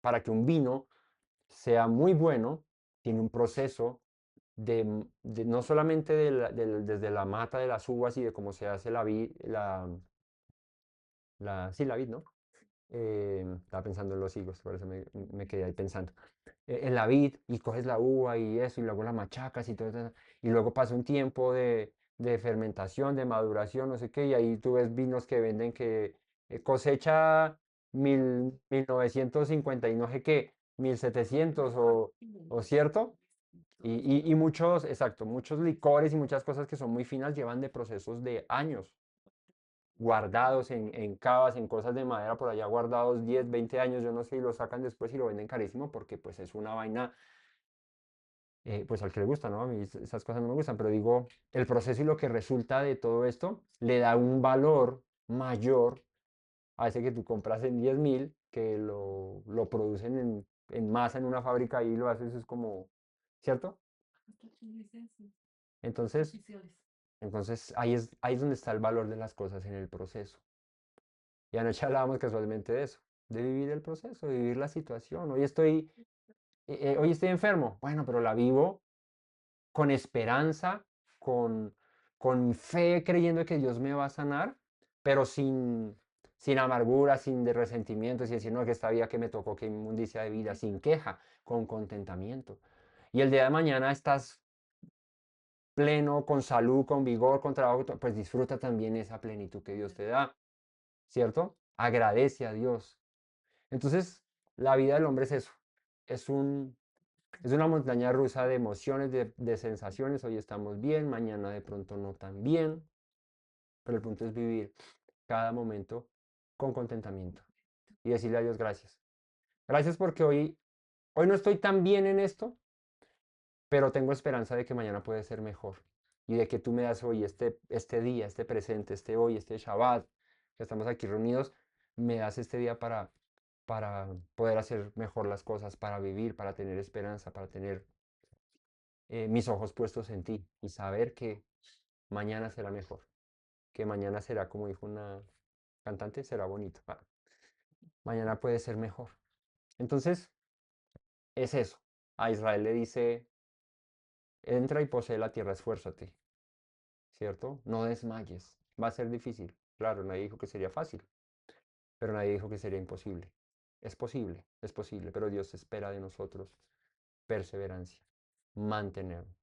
para que un vino sea muy bueno, tiene un proceso no solamente desde la mata de las uvas y de cómo se hace sí, la vid, ¿no? Estaba pensando en los higos, por eso me quedé ahí pensando. En la vid, y coges la uva y eso, y luego la machacas y todo eso, y luego pasa un tiempo de fermentación, de maduración, no sé qué, y ahí tú ves vinos que venden que cosecha 1950 y no sé qué, 1700 o cierto, y muchos, exacto, muchos licores y muchas cosas que son muy finas llevan de procesos de años guardados en cavas, en cosas de madera por allá guardados 10 20 años, yo no sé, y lo sacan después y lo venden carísimo porque pues es una vaina, pues al que le gusta, ¿no? A mí esas cosas no me gustan, pero digo, el proceso y lo que resulta de todo esto le da un valor mayor a ese que tú compras en 10.000, que lo producen en masa en una fábrica y lo haces, es como, ¿cierto? Entonces, entonces ahí es donde está el valor de las cosas en el proceso. Y anoche hablábamos casualmente de eso, de vivir el proceso, de vivir la situación. Hoy estoy enfermo, bueno, pero la vivo con esperanza, con, con fe, creyendo que Dios me va a sanar, pero sin amargura, sin de resentimiento, sin decir, no, que esta vida que me tocó, que inmundicia de vida, sin queja, con contentamiento. Y el día de mañana estás pleno, con salud, con vigor, con trabajo, pues disfruta también esa plenitud que Dios te da, ¿cierto? Agradece a Dios. Entonces, la vida del hombre es eso, es es una montaña rusa de emociones, de sensaciones. Hoy estamos bien, mañana de pronto no tan bien, pero el punto es vivir cada momento con contentamiento y decirle a Dios gracias. Gracias porque hoy no estoy tan bien en esto, pero tengo esperanza de que mañana puede ser mejor y de que tú me das hoy este día, este presente, este hoy, este Shabbat, que estamos aquí reunidos, me das este día para poder hacer mejor las cosas, para vivir, para tener esperanza, para tener mis ojos puestos en ti y saber que mañana será mejor, que mañana será, como dijo una cantante, será bonito. Mañana puede ser mejor. Entonces, es eso. A Israel le dice, entra y posee la tierra, esfuérzate, ¿cierto? No desmayes. Va a ser difícil. Claro, nadie dijo que sería fácil, pero nadie dijo que sería imposible. Es posible, pero Dios espera de nosotros perseverancia, mantenernos.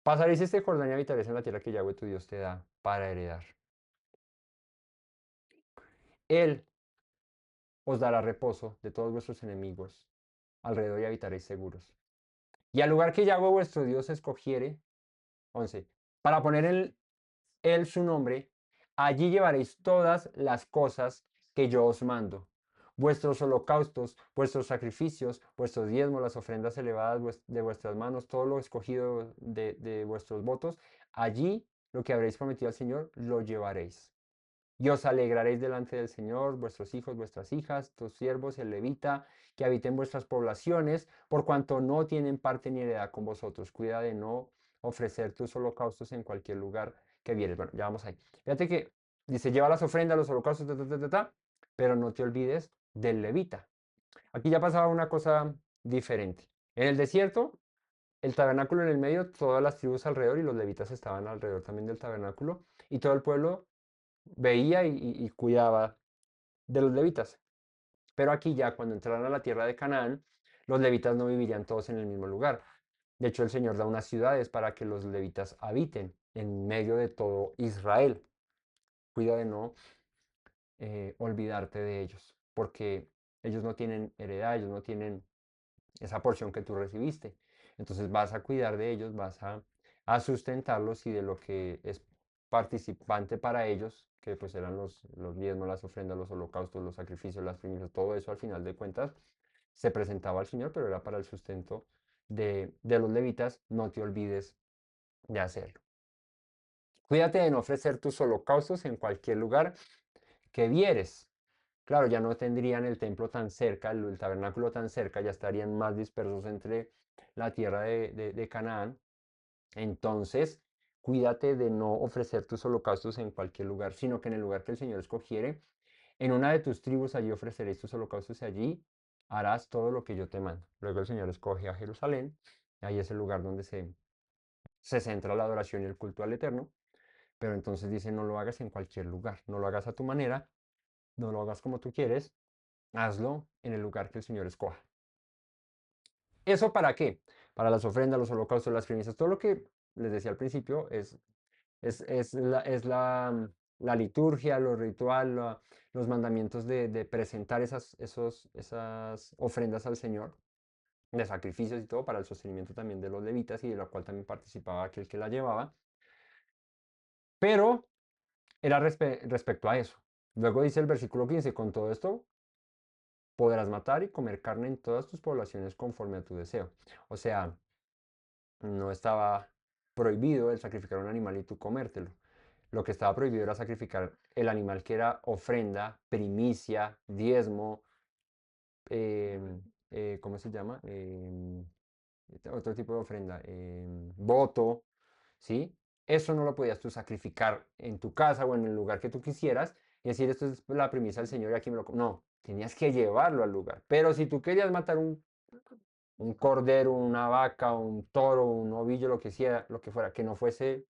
Pasaréis este Jordán y habitaréis en la tierra que Yahweh tu Dios te da para heredar. Él os dará reposo de todos vuestros enemigos alrededor y habitaréis seguros. Y al lugar que Yahweh vuestro Dios escogiere, 11, para poner él su nombre, allí llevaréis todas las cosas que yo os mando. Vuestros holocaustos, vuestros sacrificios, vuestros diezmos, las ofrendas elevadas de vuestras manos, todo lo escogido de vuestros votos, allí lo que habréis prometido al Señor, lo llevaréis. Y os alegraréis delante del Señor, vuestros hijos, vuestras hijas, tus siervos, el levita, que habiten vuestras poblaciones, por cuanto no tienen parte ni heredad con vosotros. Cuida de no ofrecer tus holocaustos en cualquier lugar que vieres. Bueno, ya vamos ahí. Fíjate que dice, lleva las ofrendas, los holocaustos, pero no te olvides del levita. Aquí ya pasaba una cosa diferente. En el desierto, el tabernáculo en el medio, todas las tribus alrededor y los levitas estaban alrededor también del tabernáculo y todo el pueblo veía y cuidaba de los levitas. Pero aquí ya cuando entraran a la tierra de Canaán, los levitas no vivirían todos en el mismo lugar. De hecho, el Señor da unas ciudades para que los levitas habiten en medio de todo Israel. Cuida de no olvidarte de ellos, porque ellos no tienen heredad, ellos no tienen esa porción que tú recibiste. Entonces vas a cuidar de ellos, a sustentarlos y de lo que es participante para ellos, que pues eran los diezmos, las ofrendas, los holocaustos, los sacrificios, las primicias, todo eso al final de cuentas se presentaba al Señor, pero era para el sustento de los levitas, no te olvides de hacerlo. Cuídate de no ofrecer tus holocaustos en cualquier lugar que vieres. Claro, ya no tendrían el templo tan cerca, el tabernáculo tan cerca, ya estarían más dispersos entre la tierra de Canaán. Entonces, cuídate de no ofrecer tus holocaustos en cualquier lugar, sino que en el lugar que el Señor escogiere, en una de tus tribus allí ofreceréis tus holocaustos y allí harás todo lo que yo te mando. Luego el Señor escoge a Jerusalén, ahí es el lugar donde se centra la adoración y el culto al Eterno, pero entonces dice, no lo hagas en cualquier lugar, no lo hagas a tu manera, no lo hagas como tú quieres, hazlo en el lugar que el Señor escoja. ¿Eso para qué? Para las ofrendas, los holocaustos, las primicias, todo lo que les decía al principio es la liturgia, lo ritual, los mandamientos de presentar esas ofrendas al Señor, de sacrificios y todo, para el sostenimiento también de los levitas y de la cual también participaba aquel que la llevaba. Pero era respecto a eso. Luego dice el versículo 15, con todo esto podrás matar y comer carne en todas tus poblaciones conforme a tu deseo. O sea, no estaba prohibido el sacrificar un animal y tú comértelo. Lo que estaba prohibido era sacrificar el animal que era ofrenda, primicia, diezmo, ¿cómo se llama? Otro tipo de ofrenda, voto, ¿sí? Eso no lo podías tú sacrificar en tu casa o en el lugar que tú quisieras y decir, esto es la primicia del Señor y aquí me lo... No, tenías que llevarlo al lugar. Pero si tú querías matar un cordero, una vaca, un toro, un ovillo, lo que fuera, que no fuese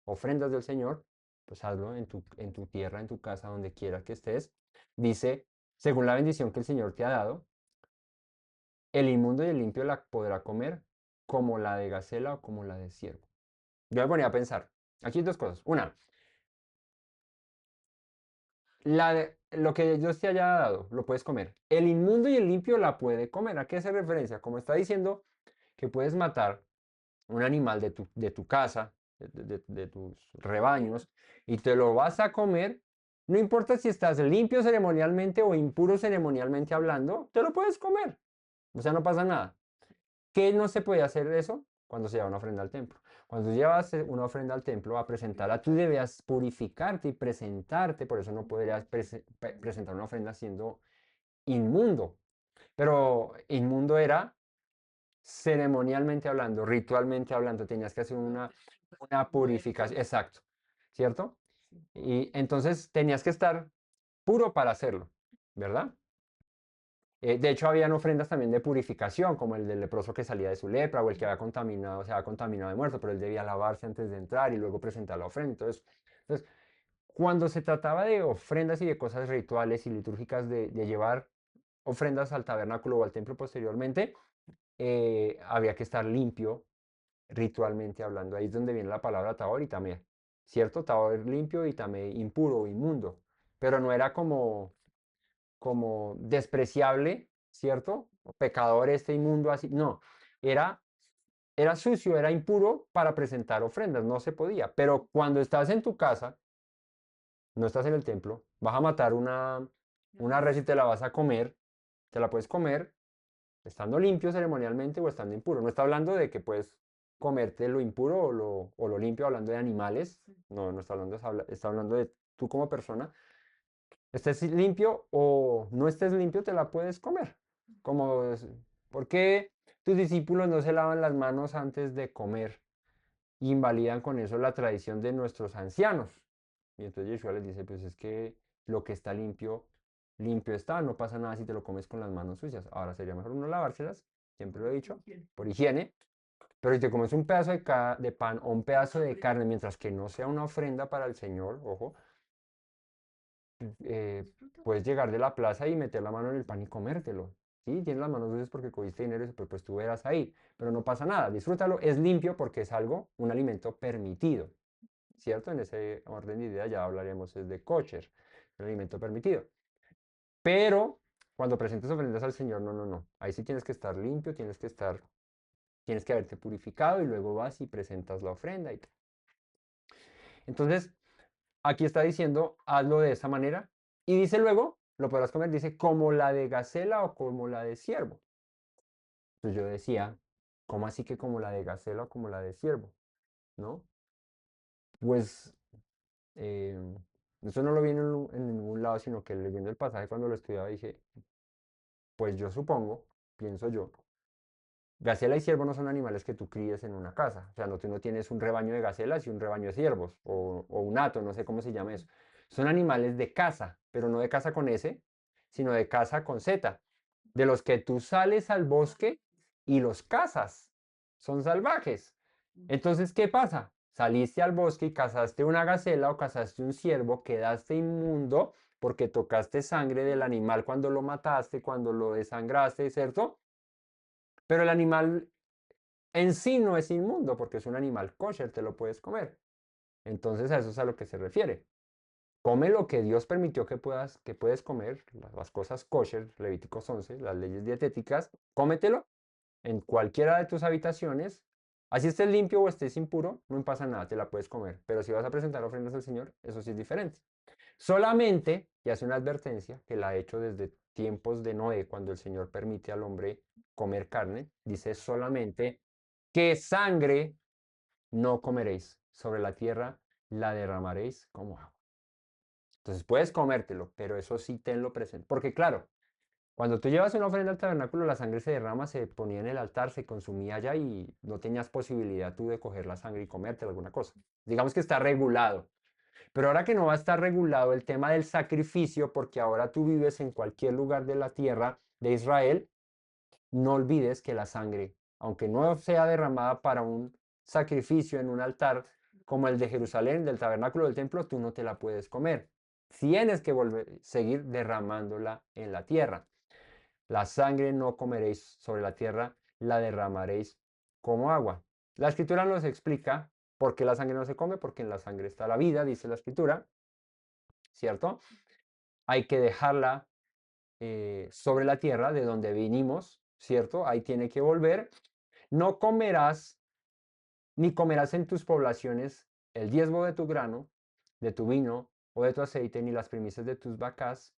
ofrendas del Señor, pues hazlo en tu tierra, en tu casa, donde quiera que estés. Dice, según la bendición que el Señor te ha dado, el inmundo y el limpio la podrá comer como la de gacela o como la de ciervo. Yo me ponía a pensar, aquí hay dos cosas. Una, lo que Dios te haya dado, lo puedes comer. El inmundo y el limpio la puede comer. ¿A qué hace referencia? Como está diciendo que puedes matar un animal de tu casa, de tus rebaños, y te lo vas a comer, no importa si estás limpio ceremonialmente o impuro ceremonialmente hablando, te lo puedes comer. O sea, no pasa nada. ¿Qué no se puede hacer eso? Cuando se lleva una ofrenda al templo. Cuando tú llevas una ofrenda al templo a presentarla, tú debías purificarte y presentarte, por eso no podrías presentar una ofrenda siendo inmundo. Pero inmundo era ceremonialmente hablando, ritualmente hablando, tenías que hacer una purificación, exacto, ¿cierto? Y entonces tenías que estar puro para hacerlo, ¿verdad? De hecho, habían ofrendas también de purificación, como el del leproso que salía de su lepra o el que había contaminado, se había contaminado de muerto, pero él debía lavarse antes de entrar y luego presentar la ofrenda. Entonces, cuando se trataba de ofrendas y de cosas rituales y litúrgicas de llevar ofrendas al tabernáculo o al templo posteriormente, había que estar limpio ritualmente hablando. Ahí es donde viene la palabra tabor y tamé, ¿cierto? Tabor limpio y tamé impuro o inmundo, pero no era como despreciable, ¿cierto? Pecador este inmundo así, no, era, era sucio, era impuro para presentar ofrendas, no se podía, pero cuando estás en tu casa, no estás en el templo, vas a matar una res y te la vas a comer, te la puedes comer estando limpio ceremonialmente o estando impuro. No está hablando de que puedes comerte lo impuro o lo limpio, hablando de animales. No, no está hablando, está hablando de tú como persona. Estés limpio o no estés limpio, te la puedes comer. ¿Por qué tus discípulos no se lavan las manos antes de comer? Invalidan con eso la tradición de nuestros ancianos. Y entonces Yeshua les dice, pues es que lo que está limpio, limpio está, no pasa nada si te lo comes con las manos sucias. Ahora sería mejor uno lavárselas, siempre lo he dicho, por higiene, pero si te comes un pedazo de pan o un pedazo de carne, mientras que no sea una ofrenda para el Señor, ojo, eh, puedes llegar de la plaza y meter la mano en el pan y comértelo. Sí, tienes las manos sucias porque cogiste dinero, pues tú verás ahí, pero no pasa nada, disfrútalo, es limpio porque es algo, un alimento permitido, ¿cierto? En ese orden de ideas ya hablaremos es de kosher, el alimento permitido. Pero cuando presentes ofrendas al Señor, no, no, no. Ahí sí tienes que estar limpio, tienes que haberte purificado y luego vas y presentas la ofrenda y tal. Entonces, aquí está diciendo, hazlo de esa manera. Y dice luego, lo podrás comer, dice, como la de gacela o como la de ciervo. Entonces yo decía, ¿cómo así que como la de gacela o como la de ciervo? ¿No? Pues eh, eso no lo vi en ningún lado, sino que leyendo el pasaje cuando lo estudiaba dije, pues yo supongo, pienso yo, gacela y ciervo no son animales que tú críes en una casa. O sea, no, tú no tienes un rebaño de gacelas y un rebaño de ciervos, o un hato, no sé cómo se llama eso. Son animales de caza, pero no de caza con S, sino de caza con Z, de los que tú sales al bosque y los cazas. Son salvajes. Entonces, ¿qué pasa? Saliste al bosque y cazaste una gacela o cazaste un ciervo, quedaste inmundo porque tocaste sangre del animal cuando lo mataste, cuando lo desangraste, ¿cierto? Pero el animal en sí no es inmundo porque es un animal kosher, te lo puedes comer. Entonces a eso es a lo que se refiere. Come lo que Dios permitió que puedes comer, las cosas kosher, Levíticos 11, las leyes dietéticas, cómetelo en cualquiera de tus habitaciones. Así estés limpio o estés impuro, no pasa nada, te la puedes comer. Pero si vas a presentar ofrendas al Señor, eso sí es diferente. Solamente, y hace una advertencia que la ha hecho desde tiempos de Noé, cuando el Señor permite al hombre comer carne, dice solamente que sangre no comeréis, sobre la tierra la derramaréis como agua. Entonces puedes comértelo, pero eso sí tenlo presente. Porque claro, cuando tú llevas una ofrenda al tabernáculo, la sangre se derrama, se ponía en el altar, se consumía allá y no tenías posibilidad tú de coger la sangre y comértela alguna cosa. Digamos que está regulado. Pero ahora que no va a estar regulado el tema del sacrificio, porque ahora tú vives en cualquier lugar de la tierra de Israel, no olvides que la sangre, aunque no sea derramada para un sacrificio en un altar como el de Jerusalén, del tabernáculo del templo, tú no te la puedes comer. Tienes que seguir derramándola en la tierra. La sangre no comeréis sobre la tierra, la derramaréis como agua. La escritura nos explica por qué la sangre no se come, porque en la sangre está la vida, dice la escritura, ¿cierto? Hay que dejarla sobre la tierra de donde vinimos, ¿cierto? Ahí tiene que volver. No comerás ni comerás en tus poblaciones el diezmo de tu grano, de tu vino o de tu aceite, ni las primicias de tus vacas,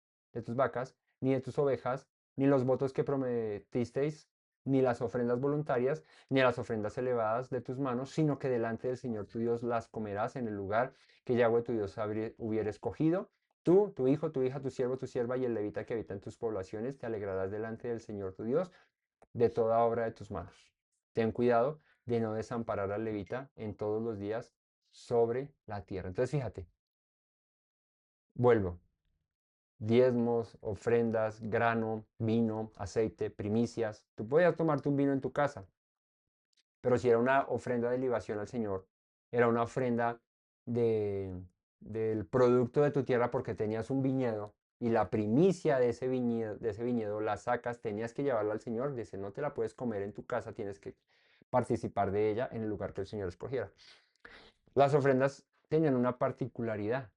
ni de tus ovejas, ni los votos que prometisteis, ni las ofrendas voluntarias, ni las ofrendas elevadas de tus manos, sino que delante del Señor tu Dios las comerás en el lugar que Yahweh tu Dios hubiera escogido. Tú, tu hijo, tu hija, tu siervo, tu sierva y el levita que habita en tus poblaciones, te alegrarás delante del Señor tu Dios de toda obra de tus manos. Ten cuidado de no desamparar al levita en todos los días sobre la tierra. Entonces, fíjate, vuelvo. Diezmos, ofrendas, grano, vino, aceite, primicias. Tú podías tomarte un vino en tu casa, pero si era una ofrenda de libación al Señor, era una ofrenda de, del producto de tu tierra porque tenías un viñedo y la primicia de ese viñedo la sacas, tenías que llevarla al Señor, dice, no te la puedes comer en tu casa, tienes que participar de ella en el lugar que el Señor escogiera. Las ofrendas tenían una particularidad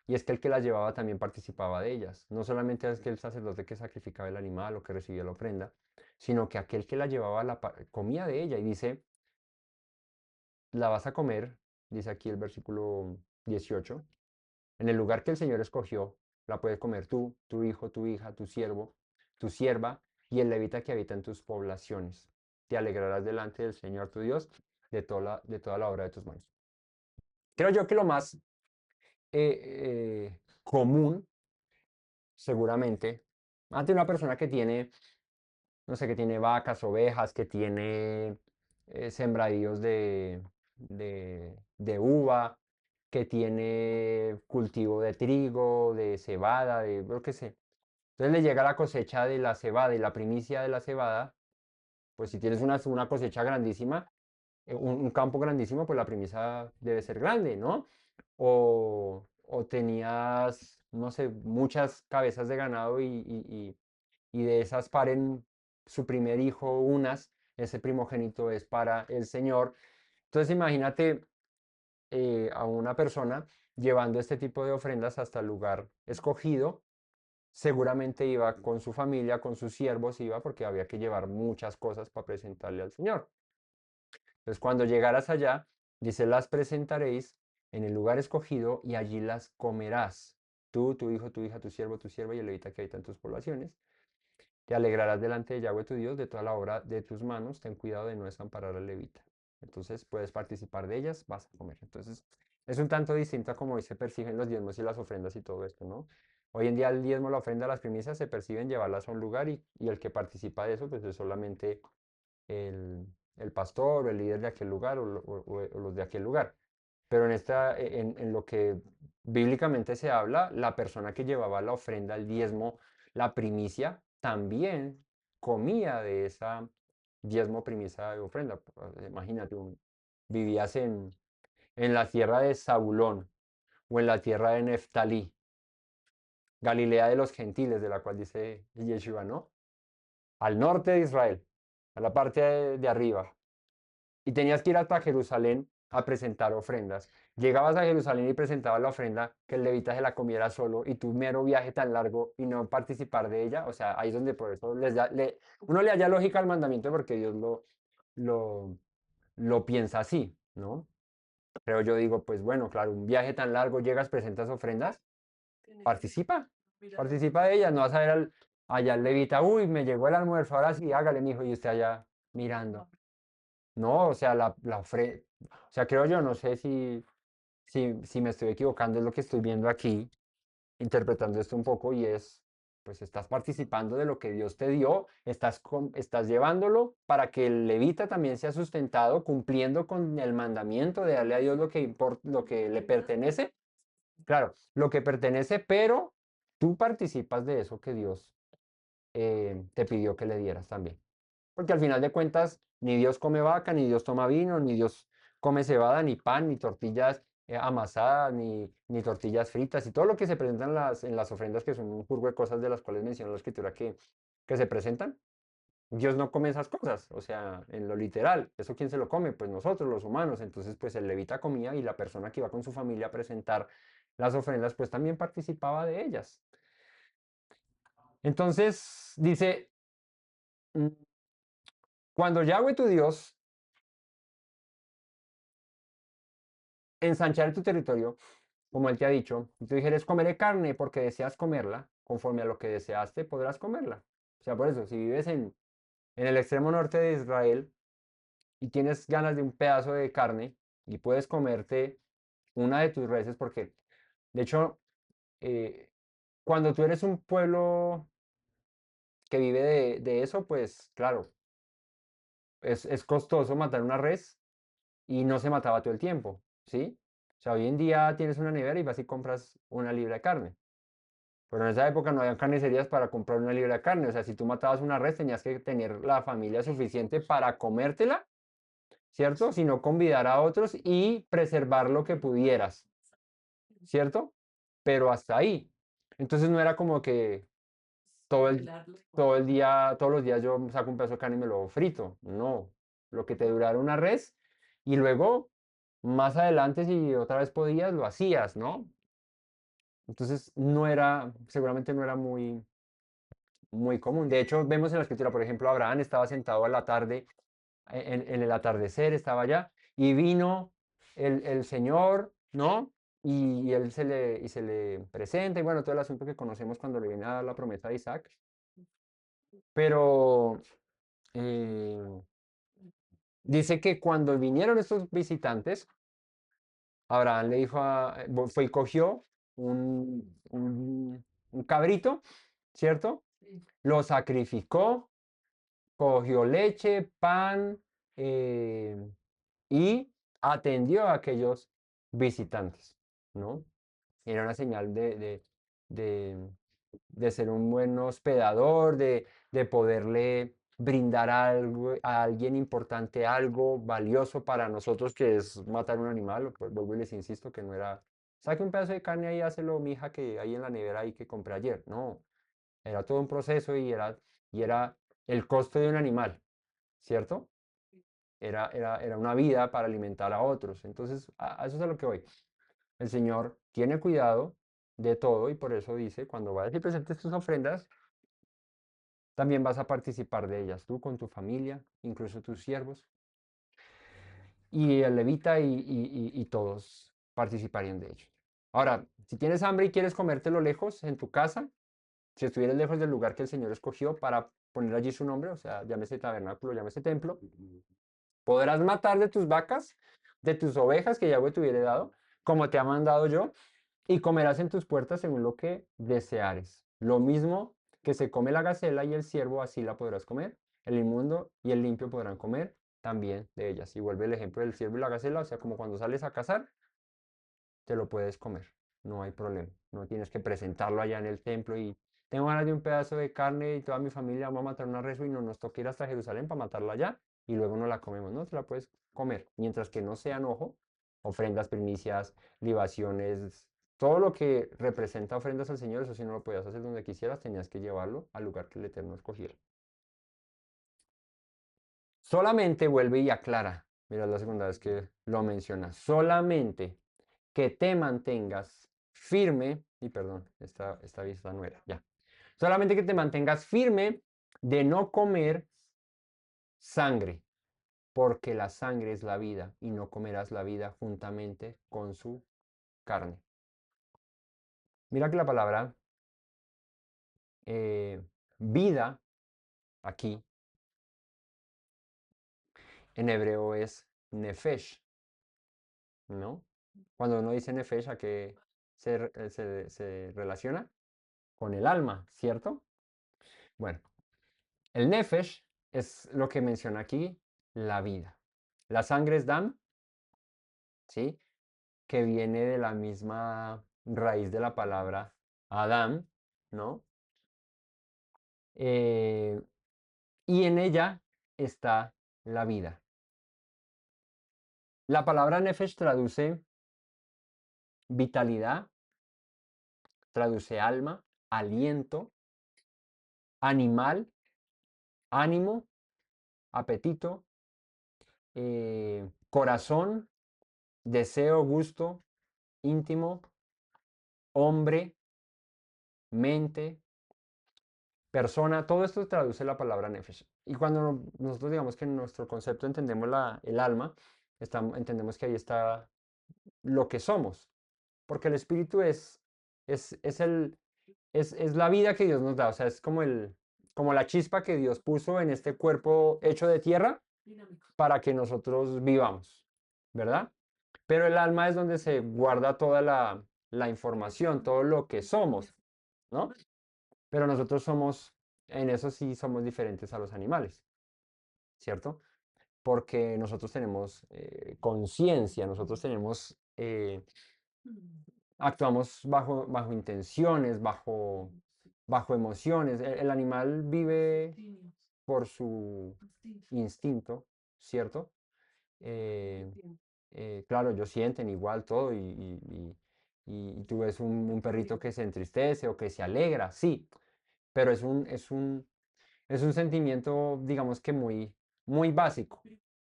y es que el que las llevaba también participaba de ellas. No solamente es que el sacerdote que sacrificaba el animal o que recibía la ofrenda, sino que aquel que la llevaba comía de ella y dice, la vas a comer, dice aquí el versículo 18, en el lugar que el Señor escogió, la puedes comer tú, tu hijo, tu hija, tu siervo, tu sierva y el levita que habita en tus poblaciones. Te alegrarás delante del Señor tu Dios de toda la obra de tus manos. Creo yo que lo más común, seguramente, ante una persona que tiene, no sé, que tiene vacas, ovejas, que tiene sembradíos de uva, que tiene cultivo de trigo, de cebada, de lo que sé. Entonces le llega la cosecha de la cebada y la primicia de la cebada, pues si tienes una cosecha grandísima, un campo grandísimo, pues la primicia debe ser grande, ¿no? O tenías, no sé, muchas cabezas de ganado y de esas paren su primer hijo unas, ese primogénito es para el Señor. Entonces imagínate a una persona llevando este tipo de ofrendas hasta el lugar escogido. Seguramente iba con su familia, con sus siervos, iba porque había que llevar muchas cosas para presentarle al Señor. Entonces, cuando llegaras allá, dice, las presentaréis en el lugar escogido y allí las comerás. Tú, tu hijo, tu hija, tu siervo, tu sierva y el levita que habita en tus poblaciones. Te alegrarás delante de Yahweh tu Dios de toda la obra de tus manos. Ten cuidado de no desamparar al levita. Entonces puedes participar de ellas, vas a comer. Entonces es un tanto distinto a como hoy se perciben los diezmos y las ofrendas y todo esto, ¿no? Hoy en día el diezmo, la ofrenda, las primicias se perciben llevarlas a un lugar y el que participa de eso pues es solamente el pastor o el líder de aquel lugar o los de aquel lugar. Pero en lo que bíblicamente se habla, la persona que llevaba la ofrenda, el diezmo, la primicia, también comía de esa diezmo, primicia de ofrenda. Imagínate, vivías en la tierra de Zabulón o en la tierra de Neftalí, Galilea de los gentiles, de la cual dice Yeshua, ¿no? Al norte de Israel, a la parte de arriba, y tenías que ir hasta Jerusalén a presentar ofrendas. Llegabas a Jerusalén y presentabas la ofrenda, que el levita se la comiera solo y tu mero viaje tan largo y no participar de ella, o sea, ahí es donde por eso uno le halla lógica al mandamiento porque Dios lo, lo piensa así, ¿no? Pero yo digo, pues bueno, claro, un viaje tan largo, llegas, presentas ofrendas, participa, participa de ellas, no vas a ver allá el levita, uy, me llegó el almuerzo, ahora sí, hágale, mijo, y usted allá mirando. No, o sea, o sea, creo yo, no sé si me estoy equivocando, es lo que estoy viendo aquí, interpretando esto un poco, y es, pues estás participando de lo que Dios te dio, estás llevándolo para que el levita también sea sustentado, cumpliendo con el mandamiento de darle a Dios lo que le pertenece, claro, lo que pertenece, pero tú participas de eso que Dios te pidió que le dieras también. Porque al final de cuentas, ni Dios come vaca, ni Dios toma vino, ni Dios come cebada, ni pan, ni tortillas amasadas, ni tortillas fritas, y todo lo que se presenta en las ofrendas, que son un jurgo de cosas de las cuales menciona la escritura que se presentan. Dios no come esas cosas, o sea, en lo literal. ¿Eso quién se lo come? Pues nosotros, los humanos. Entonces, pues el levita comía y la persona que iba con su familia a presentar las ofrendas, pues también participaba de ellas. Entonces, dice, "Mm, cuando Yahweh tu Dios ensanchar tu territorio, como él te ha dicho, y tú dijeres, comeré carne porque deseas comerla, conforme a lo que deseaste, podrás comerla. O sea, por eso, si vives en el extremo norte de Israel y tienes ganas de un pedazo de carne y puedes comerte una de tus reses, porque de hecho, eh, cuando tú eres un pueblo que vive de eso, pues claro, es costoso matar una res y no se mataba todo el tiempo, ¿sí? O sea, hoy en día tienes una nevera y vas y compras una libra de carne. Pero en esa época no había carnicerías para comprar una libra de carne. O sea, si tú matabas una res, tenías que tener la familia suficiente para comértela, ¿cierto? Si no, convidar a otros y preservar lo que pudieras, ¿cierto? Pero hasta ahí. Entonces no era como que todo el, todo el día, todos los días yo saco un pedazo de carne y me lo frito. No. Lo que te durara una res y luego, más adelante, si otra vez podías, lo hacías, ¿no? Entonces no era, seguramente no era muy común. De hecho, vemos en la escritura, por ejemplo, Abraham estaba sentado a la tarde, en el atardecer, estaba allá, y vino el Señor, ¿no? Y él se le presenta, y bueno, todo el asunto que conocemos cuando le viene a dar la promesa de Isaac. Pero eh, dice que cuando vinieron estos visitantes, Abraham le dijo fue y cogió un cabrito, ¿cierto? Lo sacrificó, cogió leche, pan eh, y atendió a aquellos visitantes, ¿no? Era una señal de, de ser un buen hospedador, de poderle brindar algo, a alguien importante, algo valioso para nosotros, que es matar un animal. Pues vuelvo y les insisto que no era, saque un pedazo de carne ahí, hácelo, mija, que hay en la nevera ahí que compré ayer. No, Era todo un proceso y era el costo de un animal, ¿cierto? Era una vida para alimentar a otros. Entonces, a eso es a lo que voy. El Señor tiene cuidado de todo y por eso dice, cuando vayas y presentes tus ofrendas, también vas a participar de ellas, tú con tu familia, incluso tus siervos, y el levita y todos participarían de ello. Ahora, si tienes hambre y quieres comértelo lejos, en tu casa, si estuvieras lejos del lugar que el Señor escogió para poner allí su nombre, o sea, llámese tabernáculo, llámese templo, podrás matar de tus vacas, de tus ovejas que Yahweh te hubiera dado, como te ha mandado yo, y comerás en tus puertas según lo que deseares. Lo mismo que se come la gacela y el ciervo, así la podrás comer. El inmundo y el limpio podrán comer también de ellas. Y vuelve el ejemplo del ciervo y la gacela, o sea, como cuando sales a cazar, te lo puedes comer, no hay problema. No tienes que presentarlo allá en el templo y tengo ganas de un pedazo de carne y toda mi familia vamos a matar una res y no nos toca ir hasta Jerusalén para matarla allá y luego no la comemos. No, te la puedes comer, mientras que no sean, ojo, ofrendas, primicias, libaciones, todo lo que representa ofrendas al Señor, eso sí no lo podías hacer donde quisieras, tenías que llevarlo al lugar que el Eterno escogiera. Solamente vuelve y aclara, mira la segunda vez que lo menciona, solamente que te mantengas firme, y perdón, esta vista no era, ya. Solamente que te mantengas firme de no comer sangre, porque la sangre es la vida y no comerás la vida juntamente con su carne. Mira que la palabra vida aquí en hebreo es nefesh, ¿no? Cuando uno dice nefesh, ¿a qué se relaciona? Con el alma, ¿cierto? Bueno, el nefesh es lo que menciona aquí, la vida. La sangre es dam, ¿sí? Que viene de la misma raíz de la palabra Adam, ¿no? Eh, y en ella está la vida. La palabra nefesh traduce vitalidad, traduce alma, aliento, animal, ánimo, apetito, corazón, deseo, gusto, íntimo, hombre, mente, persona, todo esto traduce la palabra nefesh. Y cuando nosotros digamos que en nuestro concepto entendemos el alma, entendemos que ahí está lo que somos, porque el espíritu es la vida que Dios nos da, o sea, es como la chispa que Dios puso en este cuerpo hecho de tierra para que nosotros vivamos, ¿verdad? Pero el alma es donde se guarda toda la información, todo lo que somos, ¿no? Pero nosotros somos, en eso sí somos diferentes a los animales, ¿cierto? Porque nosotros tenemos conciencia, nosotros tenemos, actuamos bajo intenciones, bajo emociones. El animal vive por su instinto, ¿cierto? Eh, claro, ellos sienten igual todo y tú ves un perrito que se entristece o que se alegra, sí, pero es un sentimiento, digamos que muy básico,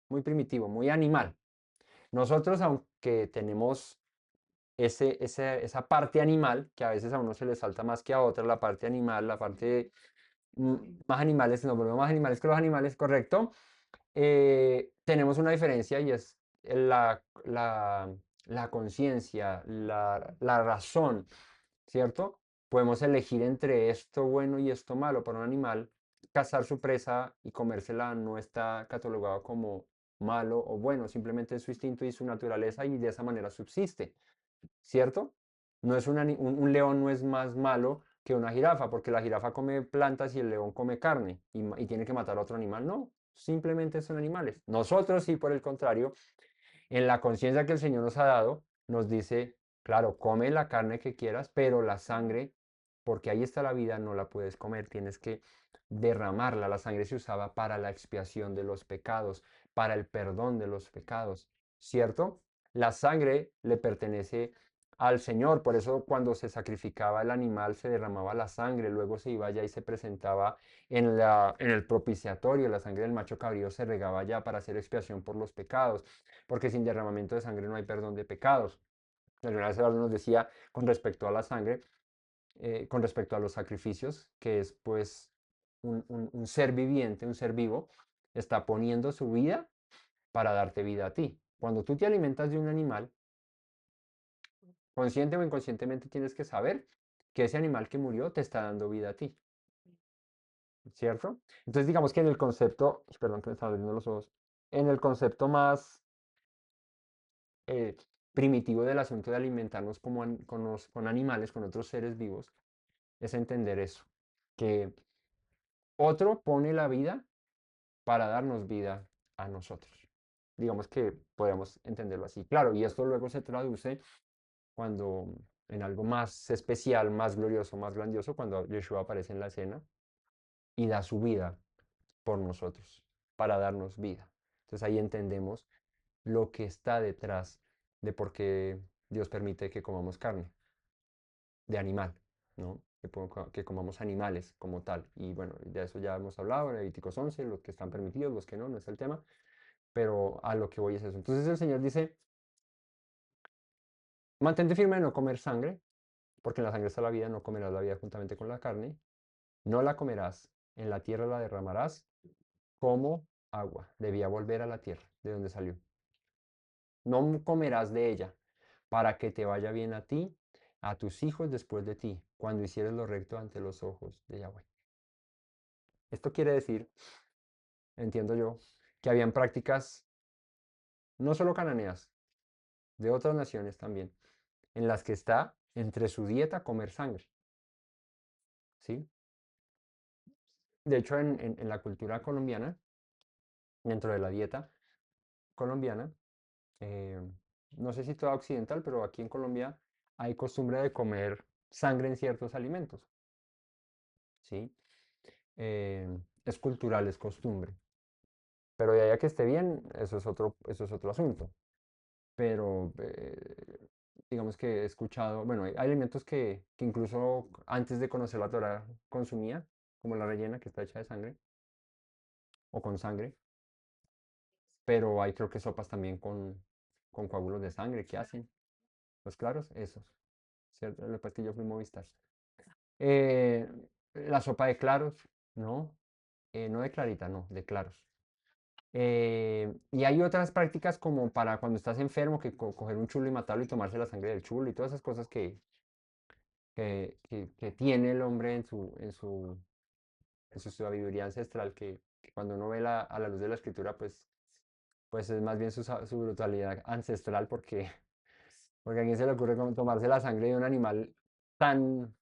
muy primitivo, muy animal. Nosotros, aunque tenemos esa parte animal, que a veces a uno se le salta más que a otra, la parte animal, la parte mm, más animales, nos volvemos más animales que los animales, correcto, tenemos una diferencia y es la conciencia, la razón, ¿cierto? Podemos elegir entre esto bueno y esto malo. Para un animal, cazar su presa y comérsela no está catalogado como malo o bueno, simplemente es su instinto y su naturaleza y de esa manera subsiste, ¿cierto? No es un león no es más malo que una jirafa, porque la jirafa come plantas y el león come carne y tiene que matar a otro animal. No, simplemente son animales. Nosotros sí, por el contrario, en la conciencia que el Señor nos ha dado, nos dice, claro, come la carne que quieras, pero la sangre, porque ahí está la vida, no la puedes comer, tienes que derramarla. La sangre se usaba para la expiación de los pecados, para el perdón de los pecados, ¿cierto? La sangre le pertenece al Señor. Por eso cuando se sacrificaba el animal se derramaba la sangre, luego se iba allá y se presentaba en el propiciatorio, la sangre del macho cabrío se regaba allá para hacer expiación por los pecados, porque sin derramamiento de sangre no hay perdón de pecados. Alguna vez nos decía con respecto a la sangre, con respecto a los sacrificios, que es pues un ser viviente, un ser vivo, está poniendo su vida para darte vida a ti. Cuando tú te alimentas de un animal, consciente o inconscientemente tienes que saber que ese animal que murió te está dando vida a ti, ¿cierto? Entonces digamos que en el concepto, perdón que me están abriendo los ojos, en el concepto más eh, primitivo del asunto de alimentarnos como con animales, con otros seres vivos, es entender eso, que otro pone la vida para darnos vida a nosotros. Digamos que podemos entenderlo así. Claro, y esto luego se traduce cuando en algo más especial, más glorioso, más grandioso, cuando Yeshua aparece en la escena y da su vida por nosotros, para darnos vida. Entonces ahí entendemos lo que está detrás de por qué Dios permite que comamos carne de animal, ¿no? Que comamos animales como tal. Y bueno, de eso ya hemos hablado en Levíticos 11, los que están permitidos, los que no, no es el tema, pero a lo que voy es eso. Entonces el Señor dice, mantente firme de no comer sangre, porque en la sangre está la vida, no comerás la vida juntamente con la carne, no la comerás, en la tierra la derramarás como agua. Debía volver a la tierra, de donde salió. No comerás de ella, para que te vaya bien a ti, a tus hijos después de ti, cuando hicieres lo recto ante los ojos de Yahweh. Esto quiere decir, entiendo yo, que habían prácticas no solo cananeas, de otras naciones también, en las que está entre su dieta comer sangre, ¿sí? De hecho, en la cultura colombiana, dentro de la dieta colombiana, eh, no sé si toda occidental, pero aquí en Colombia hay costumbre de comer sangre en ciertos alimentos, ¿sí? Es cultural, es costumbre. Pero de ahí a que esté bien, eso es otro asunto. Pero digamos que he escuchado, bueno, hay alimentos que incluso antes de conocer la Torah consumía, como la rellena que está hecha de sangre o con sangre, pero hay creo que sopas también con coágulos de sangre que hacen. Los claros, esos. ¿Cierto? Lo que pasa es que yo fui Movistar. Eh, la sopa de claros, ¿no? No de clarita, no, de claros. Y hay otras prácticas como para cuando estás enfermo, que coger un chulo y matarlo y tomarse la sangre del chulo y todas esas cosas que tiene el hombre en su sabiduría ancestral, que cuando uno ve a la luz de la escritura, pues es más bien su brutalidad ancestral, porque a quién se le ocurre como tomarse la sangre de un animal tan,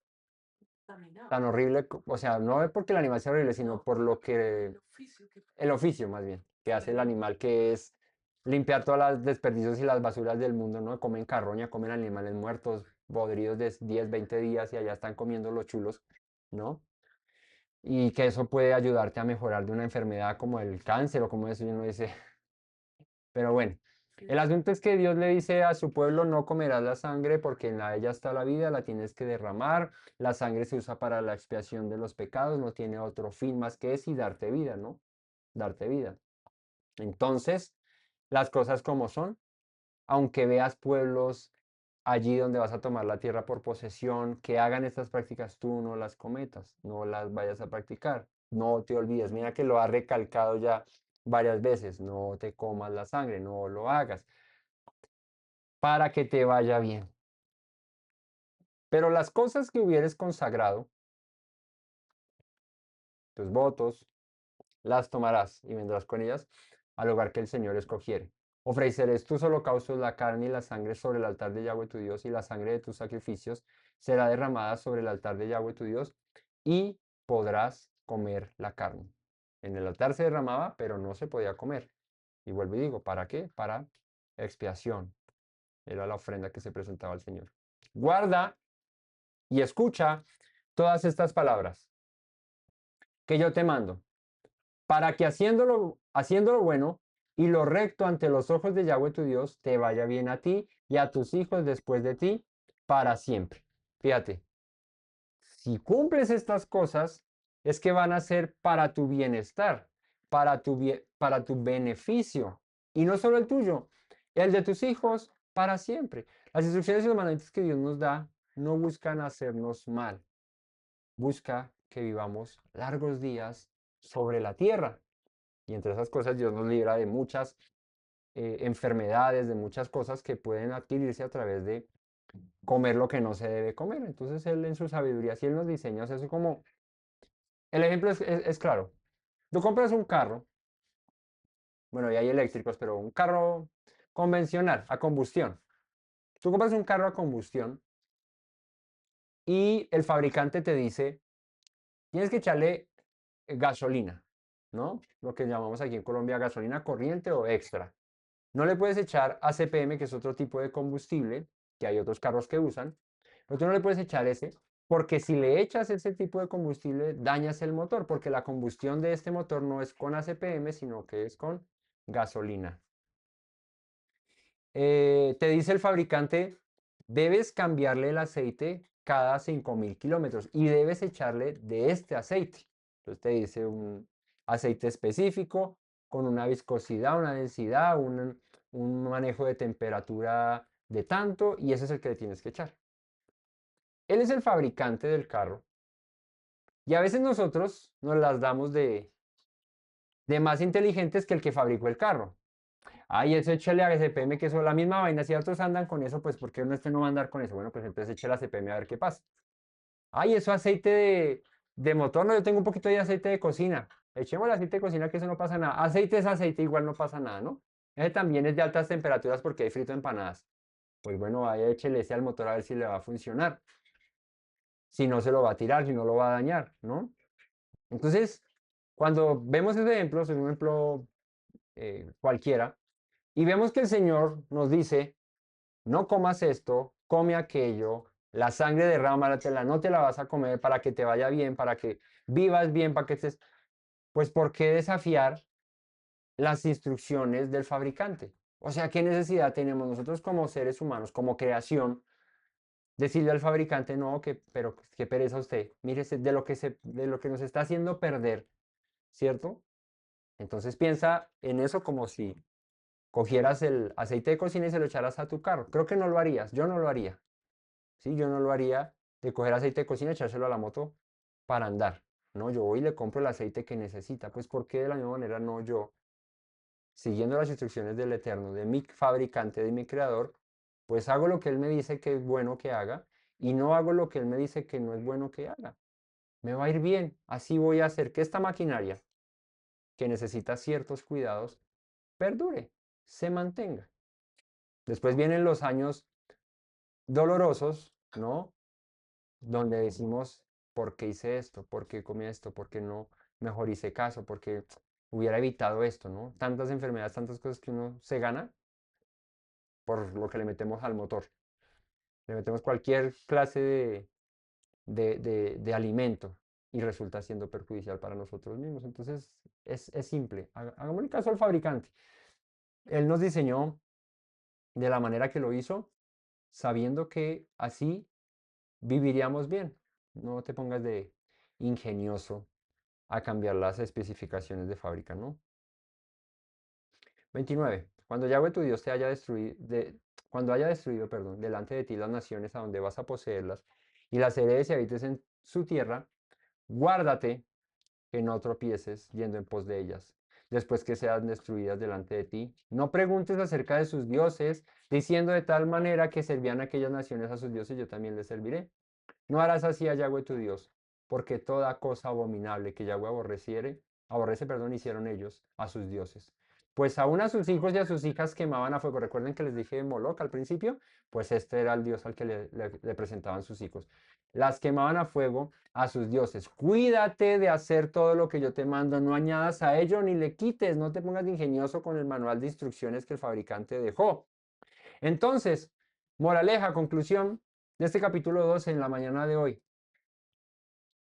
tan horrible, o sea, no es porque el animal sea horrible, sino por lo que, el oficio más bien, que hace el animal, que es limpiar todos los desperdicios y las basuras del mundo, ¿no? Comen carroña, comen animales muertos, podridos de 10, 20 días y allá están comiendo los chulos, ¿no? Y que eso puede ayudarte a mejorar de una enfermedad como el cáncer o como eso, y uno dice, pero bueno, el asunto es que Dios le dice a su pueblo, no comerás la sangre porque en ella está la vida, la tienes que derramar, la sangre se usa para la expiación de los pecados, no tiene otro fin más que ese y darte vida, ¿no? Darte vida. Entonces, las cosas como son, aunque veas pueblos allí donde vas a tomar la tierra por posesión, que hagan estas prácticas, tú no las cometas, no las vayas a practicar, no te olvides, mira que lo ha recalcado ya varias veces, no te comas la sangre, no lo hagas, para que te vaya bien. Pero las cosas que hubieres consagrado, tus votos, las tomarás y vendrás con ellas al lugar que el Señor escogiere. Ofreceréis tus holocaustos, la carne y la sangre sobre el altar de Yahweh tu Dios, y la sangre de tus sacrificios será derramada sobre el altar de Yahweh tu Dios, y podrás comer la carne. En el altar se derramaba, pero no se podía comer. Y vuelvo y digo, ¿para qué? Para expiación. Era la ofrenda que se presentaba al Señor. Guarda y escucha todas estas palabras que yo te mando, para que haciéndolo bueno y lo recto ante los ojos de Yahweh tu Dios, te vaya bien a ti y a tus hijos después de ti, para siempre. Fíjate, si cumples estas cosas, es que van a ser para tu bienestar, para tu beneficio, y no solo el tuyo, el de tus hijos para siempre. Las instrucciones y los mandamientos que Dios nos da no buscan hacernos mal, busca que vivamos largos días sobre la tierra. Y entre esas cosas Dios nos libra de muchas enfermedades, de muchas cosas que pueden adquirirse a través de comer lo que no se debe comer. Entonces Él en su sabiduría, si Él nos diseña, o sea, eso como, el ejemplo es claro. Tú compras un carro, bueno, y hay eléctricos, pero un carro convencional, a combustión. Tú compras un carro a combustión y el fabricante te dice, tienes que echarle gasolina, ¿no? Lo que llamamos aquí en Colombia gasolina corriente o extra. No le puedes echar ACPM, que es otro tipo de combustible, que hay otros carros que usan, pero tú no le puedes echar ese, porque si le echas ese tipo de combustible, dañas el motor, porque la combustión de este motor no es con ACPM, sino que es con gasolina. Te dice el fabricante, debes cambiarle el aceite cada 5.000 kilómetros y debes echarle de este aceite. Entonces te dice un aceite específico con una viscosidad, una densidad, un manejo de temperatura de tanto y ese es el que le tienes que echar. Él es el fabricante del carro y a veces nosotros nos las damos de más inteligentes que el que fabricó el carro. Ay, eso échale a CPM, que eso es la misma vaina. Si otros andan con eso, pues ¿por qué uno este no va a andar con eso? Bueno, pues entonces échale a CPM a ver qué pasa. Ay, eso aceite de motor, no, yo tengo un poquito de aceite de cocina. Echemos el aceite de cocina, que eso no pasa nada. Aceite es aceite, igual no pasa nada, ¿no? Ese también es de altas temperaturas porque hay frito empanadas. Pues bueno, vaya, échele ese al motor a ver si le va a funcionar. Si no, se lo va a tirar, si no lo va a dañar, ¿no? Entonces, cuando vemos ese ejemplo, es un ejemplo cualquiera, y vemos que el Señor nos dice, no comas esto, come aquello, la sangre derrámatela, no te la vas a comer para que te vaya bien, para que vivas bien, para que estés, pues ¿por qué desafiar las instrucciones del fabricante? O sea, ¿qué necesidad tenemos nosotros como seres humanos, como creación, decirle al fabricante, no, que, pero qué pereza usted, mire, de lo que nos está haciendo perder, ¿cierto? Entonces piensa en eso como si cogieras el aceite de cocina y se lo echaras a tu carro. Creo que no lo harías, yo no lo haría. ¿Sí? Yo no lo haría de coger aceite de cocina y echárselo a la moto para andar. No, yo voy y le compro el aceite que necesita. Pues ¿por qué de la misma manera no yo, siguiendo las instrucciones del Eterno, de mi fabricante, de mi creador, pues hago lo que Él me dice que es bueno que haga y no hago lo que Él me dice que no es bueno que haga? Me va a ir bien. Así voy a hacer que esta maquinaria, que necesita ciertos cuidados, perdure, se mantenga. Después vienen los años dolorosos, ¿no? Donde decimos, ¿por qué hice esto? ¿Por qué comí esto? ¿Por qué no mejor hice caso? ¿Por qué hubiera evitado esto? ¿No? Tantas enfermedades, tantas cosas que uno se gana por lo que le metemos al motor. Le metemos cualquier clase de alimento y resulta siendo perjudicial para nosotros mismos. Entonces, es simple. Hagámosle caso al fabricante. Él nos diseñó de la manera que lo hizo, sabiendo que así viviríamos bien. No te pongas de ingenioso a cambiar las especificaciones de fábrica, ¿no? 29. Cuando Yahweh tu Dios te haya destruido, cuando haya destruido, perdón, delante de ti las naciones a donde vas a poseerlas y las heredes y habites en su tierra, guárdate que no tropieces yendo en pos de ellas, después que sean destruidas delante de ti. No preguntes acerca de sus dioses, diciendo de tal manera que servían aquellas naciones a sus dioses, yo también les serviré. No harás así a Yahweh tu Dios, porque toda cosa abominable que Yahweh aborrece, perdón, hicieron ellos a sus dioses. Pues aún a sus hijos y a sus hijas quemaban a fuego. Recuerden que les dije Moloch al principio, pues este era el dios al que le presentaban sus hijos. Las quemaban a fuego a sus dioses. Cuídate de hacer todo lo que yo te mando, no añadas a ello ni le quites, no te pongas de ingenioso con el manual de instrucciones que el fabricante dejó. Entonces, moraleja, conclusión de este capítulo 12 en la mañana de hoy.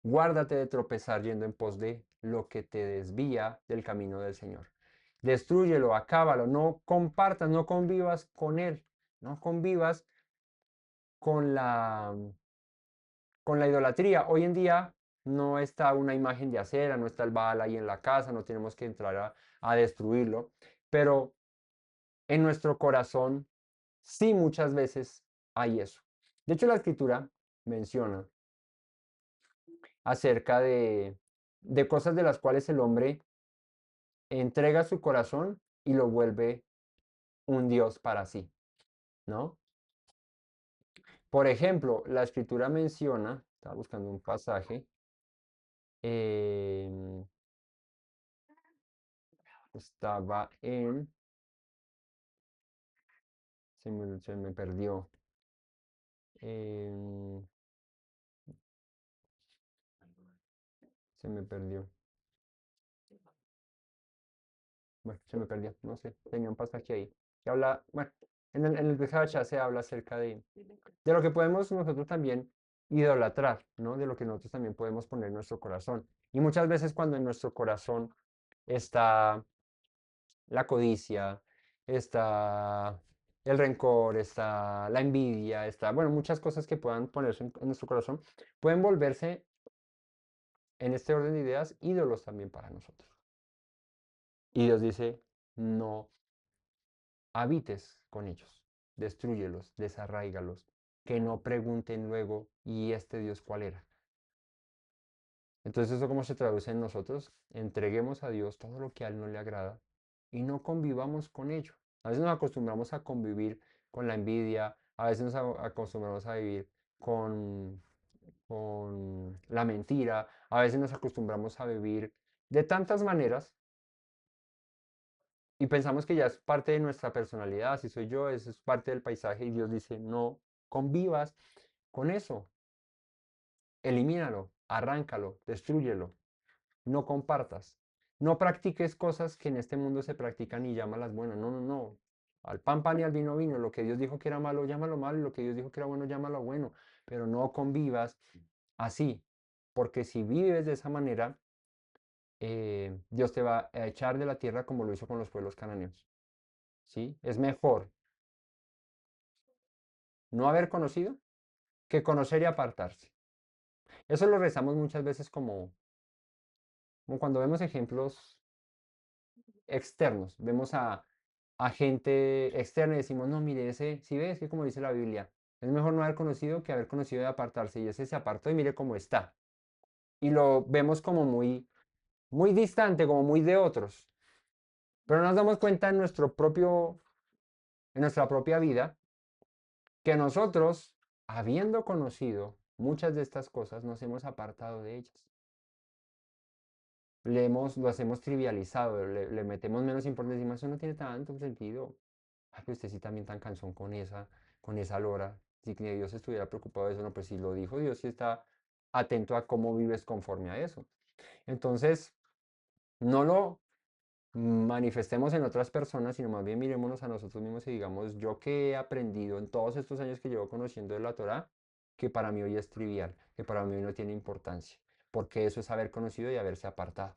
Guárdate de tropezar yendo en pos de lo que te desvía del camino del Señor. Destrúyelo, acábalo, no compartas, no convivas con Él, no convivas con con la idolatría. Hoy en día no está una imagen de acera, no está el Baal ahí en la casa, no tenemos que entrar a destruirlo, pero en nuestro corazón sí muchas veces hay eso. De hecho, la escritura menciona acerca de cosas de las cuales el hombre entrega su corazón y lo vuelve un Dios para sí, ¿no? Por ejemplo, la escritura menciona, estaba buscando un pasaje, em, estaba en, se me perdió, em, se me perdió, bueno, se me perdió, no sé, tenía un pasaje ahí, que habla, bueno, en el Beshacha se habla acerca de lo que podemos nosotros también idolatrar, ¿no? De lo que nosotros también podemos poner en nuestro corazón. Y muchas veces cuando en nuestro corazón está la codicia, está el rencor, está la envidia, está, bueno, muchas cosas que puedan ponerse en nuestro corazón, pueden volverse, en este orden de ideas, ídolos también para nosotros. Y Dios dice, no habites con ellos, destrúyelos, desarráigalos, que no pregunten luego, ¿y este Dios cuál era? Entonces, ¿eso cómo se traduce en nosotros? Entreguemos a Dios todo lo que a Él no le agrada y no convivamos con ello. A veces nos acostumbramos a convivir con la envidia, a veces nos acostumbramos a vivir con, con la mentira, a veces nos acostumbramos a vivir de tantas maneras y pensamos que ya es parte de nuestra personalidad, si soy yo, eso es parte del paisaje y Dios dice, no convivas con eso, elimínalo, arráncalo, destrúyelo. No compartas. No practiques cosas que en este mundo se practican y llámalas buenas. No, no, no. Al pan, pan y al vino, vino. Lo que Dios dijo que era malo, llámalo malo. Y lo que Dios dijo que era bueno, llámalo bueno. Pero no convivas así. Porque si vives de esa manera, Dios te va a echar de la tierra como lo hizo con los pueblos cananeos. ¿Sí? Es mejor no haber conocido que conocer y apartarse. Eso lo rezamos muchas veces como cuando vemos ejemplos externos. Vemos a gente externa y decimos, no, mire, ese, si ves que como dice la Biblia, es mejor no haber conocido que haber conocido y apartarse. Y ese se apartó y mire cómo está. Y lo vemos como muy distante, como muy de otros. Pero nos damos cuenta en nuestra propia vida, que nosotros, habiendo conocido muchas de estas cosas, nos hemos apartado de ellas. Lo hacemos trivializado, le metemos menos importancia, decimos, eso no tiene tanto sentido. Ay, pues usted sí también tan cansón con esa lora. Si que Dios estuviera preocupado de eso, no, pues si lo dijo, Dios sí está atento a cómo vives conforme a eso. Entonces, no lo manifestemos en otras personas, sino más bien mirémonos a nosotros mismos y digamos, yo que he aprendido en todos estos años que llevo conociendo de la Torá, que para mí hoy es trivial, que para mí hoy no tiene importancia, porque eso es haber conocido y haberse apartado.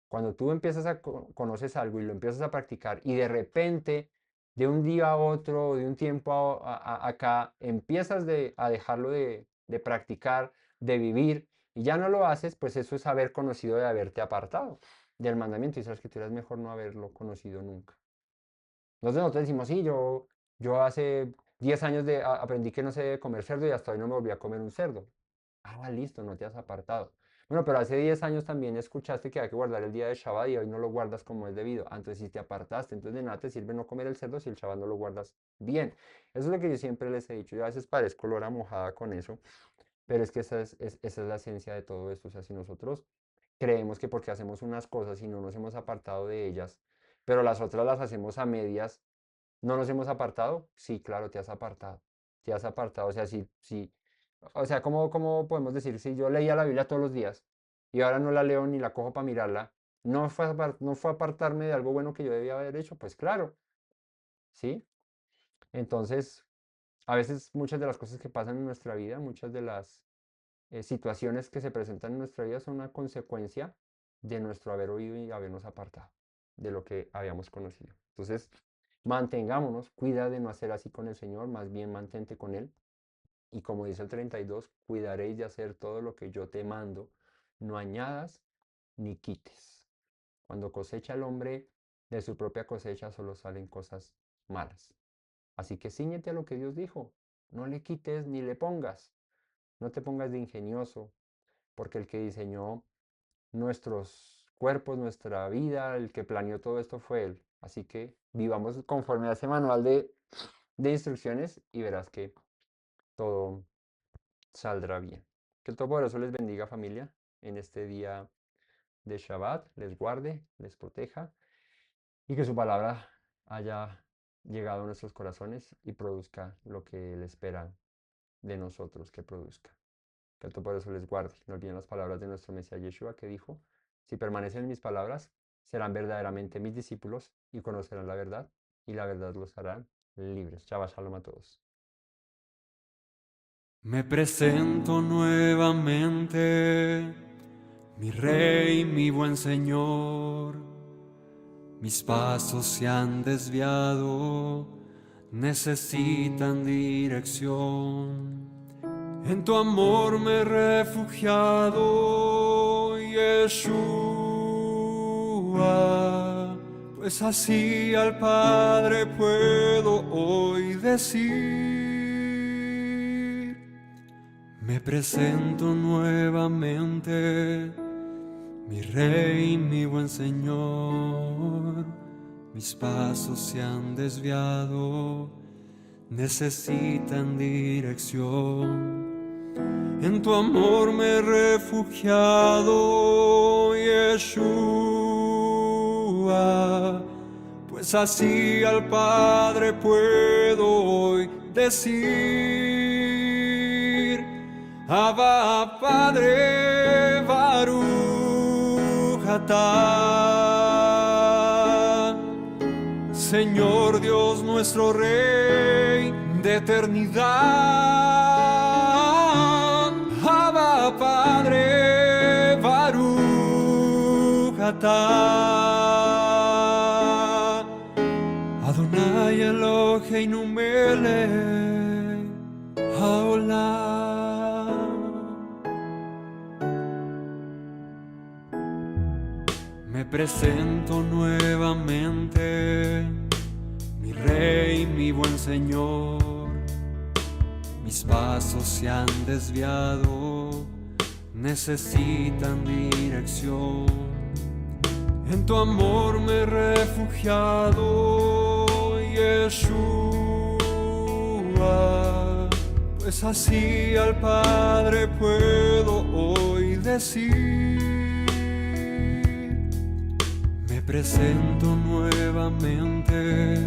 Cuando tú empiezas conoces algo y lo empiezas a practicar y de repente, de un día a otro, de un tiempo acá, empiezas a dejarlo de practicar, de vivir y ya no lo haces, pues eso es haber conocido y haberte apartado del mandamiento y sabes que tú eres mejor no haberlo conocido nunca. Nosotros decimos, sí, yo hace 10 años aprendí que no se debe comer cerdo y hasta hoy no me volví a comer un cerdo. Ah, listo, no te has apartado. Bueno, pero hace 10 años también escuchaste que hay que guardar el día de Shabbat y hoy no lo guardas como es debido. Ah, entonces sí te apartaste, entonces de nada te sirve no comer el cerdo si el Shabbat no lo guardas bien. Eso es lo que yo siempre les he dicho. Yo a veces parezco lora mojada con eso, pero es que esa es la esencia de todo esto. O sea, si nosotros creemos que porque hacemos unas cosas y no nos hemos apartado de ellas, pero las otras las hacemos a medias, ¿no nos hemos apartado? Sí, claro, te has apartado. Te has apartado. O sea, o sea, ¿cómo podemos decir si yo leía la Biblia todos los días y ahora no la leo ni la cojo para mirarla? No fue apartarme de algo bueno que yo debía haber hecho? Pues claro, ¿sí? Entonces, a veces muchas de las cosas que pasan en nuestra vida, muchas de las situaciones que se presentan en nuestra vida son una consecuencia de nuestro haber oído y habernos apartado de lo que habíamos conocido. Entonces, mantengámonos, cuida de no hacer así con el Señor, más bien mantente con Él. Y como dice el 32, cuidaréis de hacer todo lo que yo te mando, no añadas ni quites. Cuando cosecha el hombre, de su propia cosecha solo salen cosas malas. Así que cíñete a lo que Dios dijo. No le quites ni le pongas. No te pongas de ingenioso, porque el que diseñó nuestros cuerpos, nuestra vida, el que planeó todo esto fue Él. Así que vivamos conforme a ese manual de instrucciones y verás que todo saldrá bien. Que el Todopoderoso les bendiga, familia, en este día de Shabbat, les guarde, les proteja y que su palabra haya llegado a nuestros corazones y produzca lo que Él espera de nosotros que produzca. Que el Todopoderoso les guarde. No olviden las palabras de nuestro Mesías Yeshua que dijo, si permanecen en mis palabras, serán verdaderamente mis discípulos y conocerán la verdad y la verdad los hará libres. Shabbat Shalom a todos. Me presento nuevamente, mi Rey, mi buen Señor. Mis pasos se han desviado, necesitan dirección. En tu amor me he refugiado, Yeshua, pues así al Padre puedo hoy decir. Me presento nuevamente, mi Rey, mi buen Señor. Mis pasos se han desviado, necesitan dirección. En tu amor me he refugiado, Yeshua, pues así al Padre puedo hoy decir. Abba, Padre, Baruch atah, Señor Dios nuestro Rey de eternidad. Abba, Padre, Baruch atah, Adonai Eloheinu melech haolam. Me presento nuevamente, mi Rey, mi buen Señor. Mis pasos se han desviado, necesitan dirección. En tu amor me he refugiado, Yeshua, pues así al Padre puedo hoy decir. Me presento nuevamente,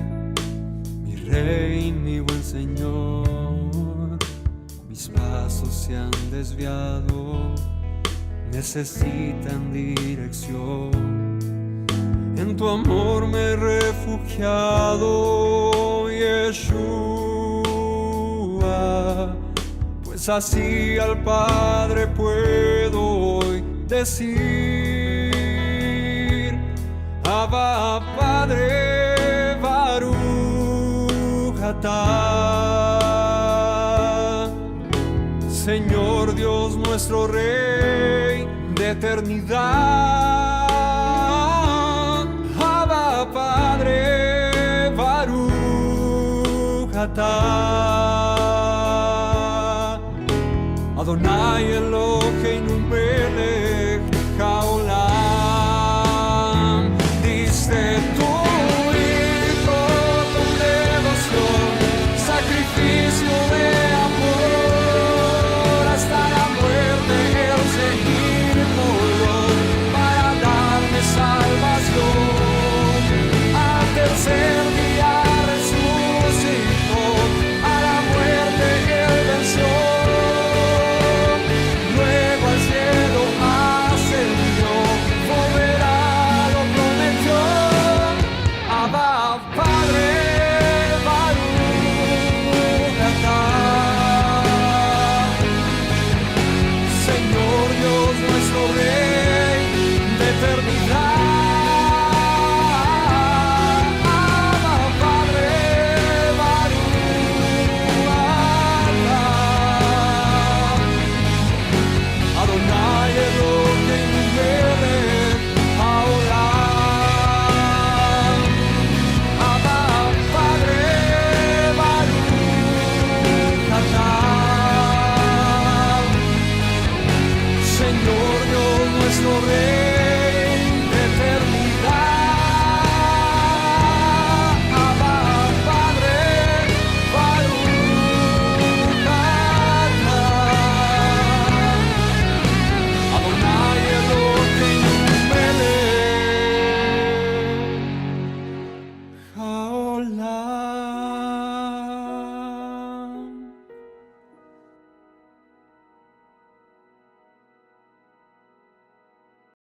mi Rey, mi buen Señor. Mis pasos se han desviado, necesitan dirección. En tu amor me he refugiado, Yeshua, pues así al Padre puedo hoy decir. Abba, Padre, Baruch atah, Señor Dios nuestro Rey de eternidad. Abba, Padre, Baruch atah, Adonai Eloheinu melech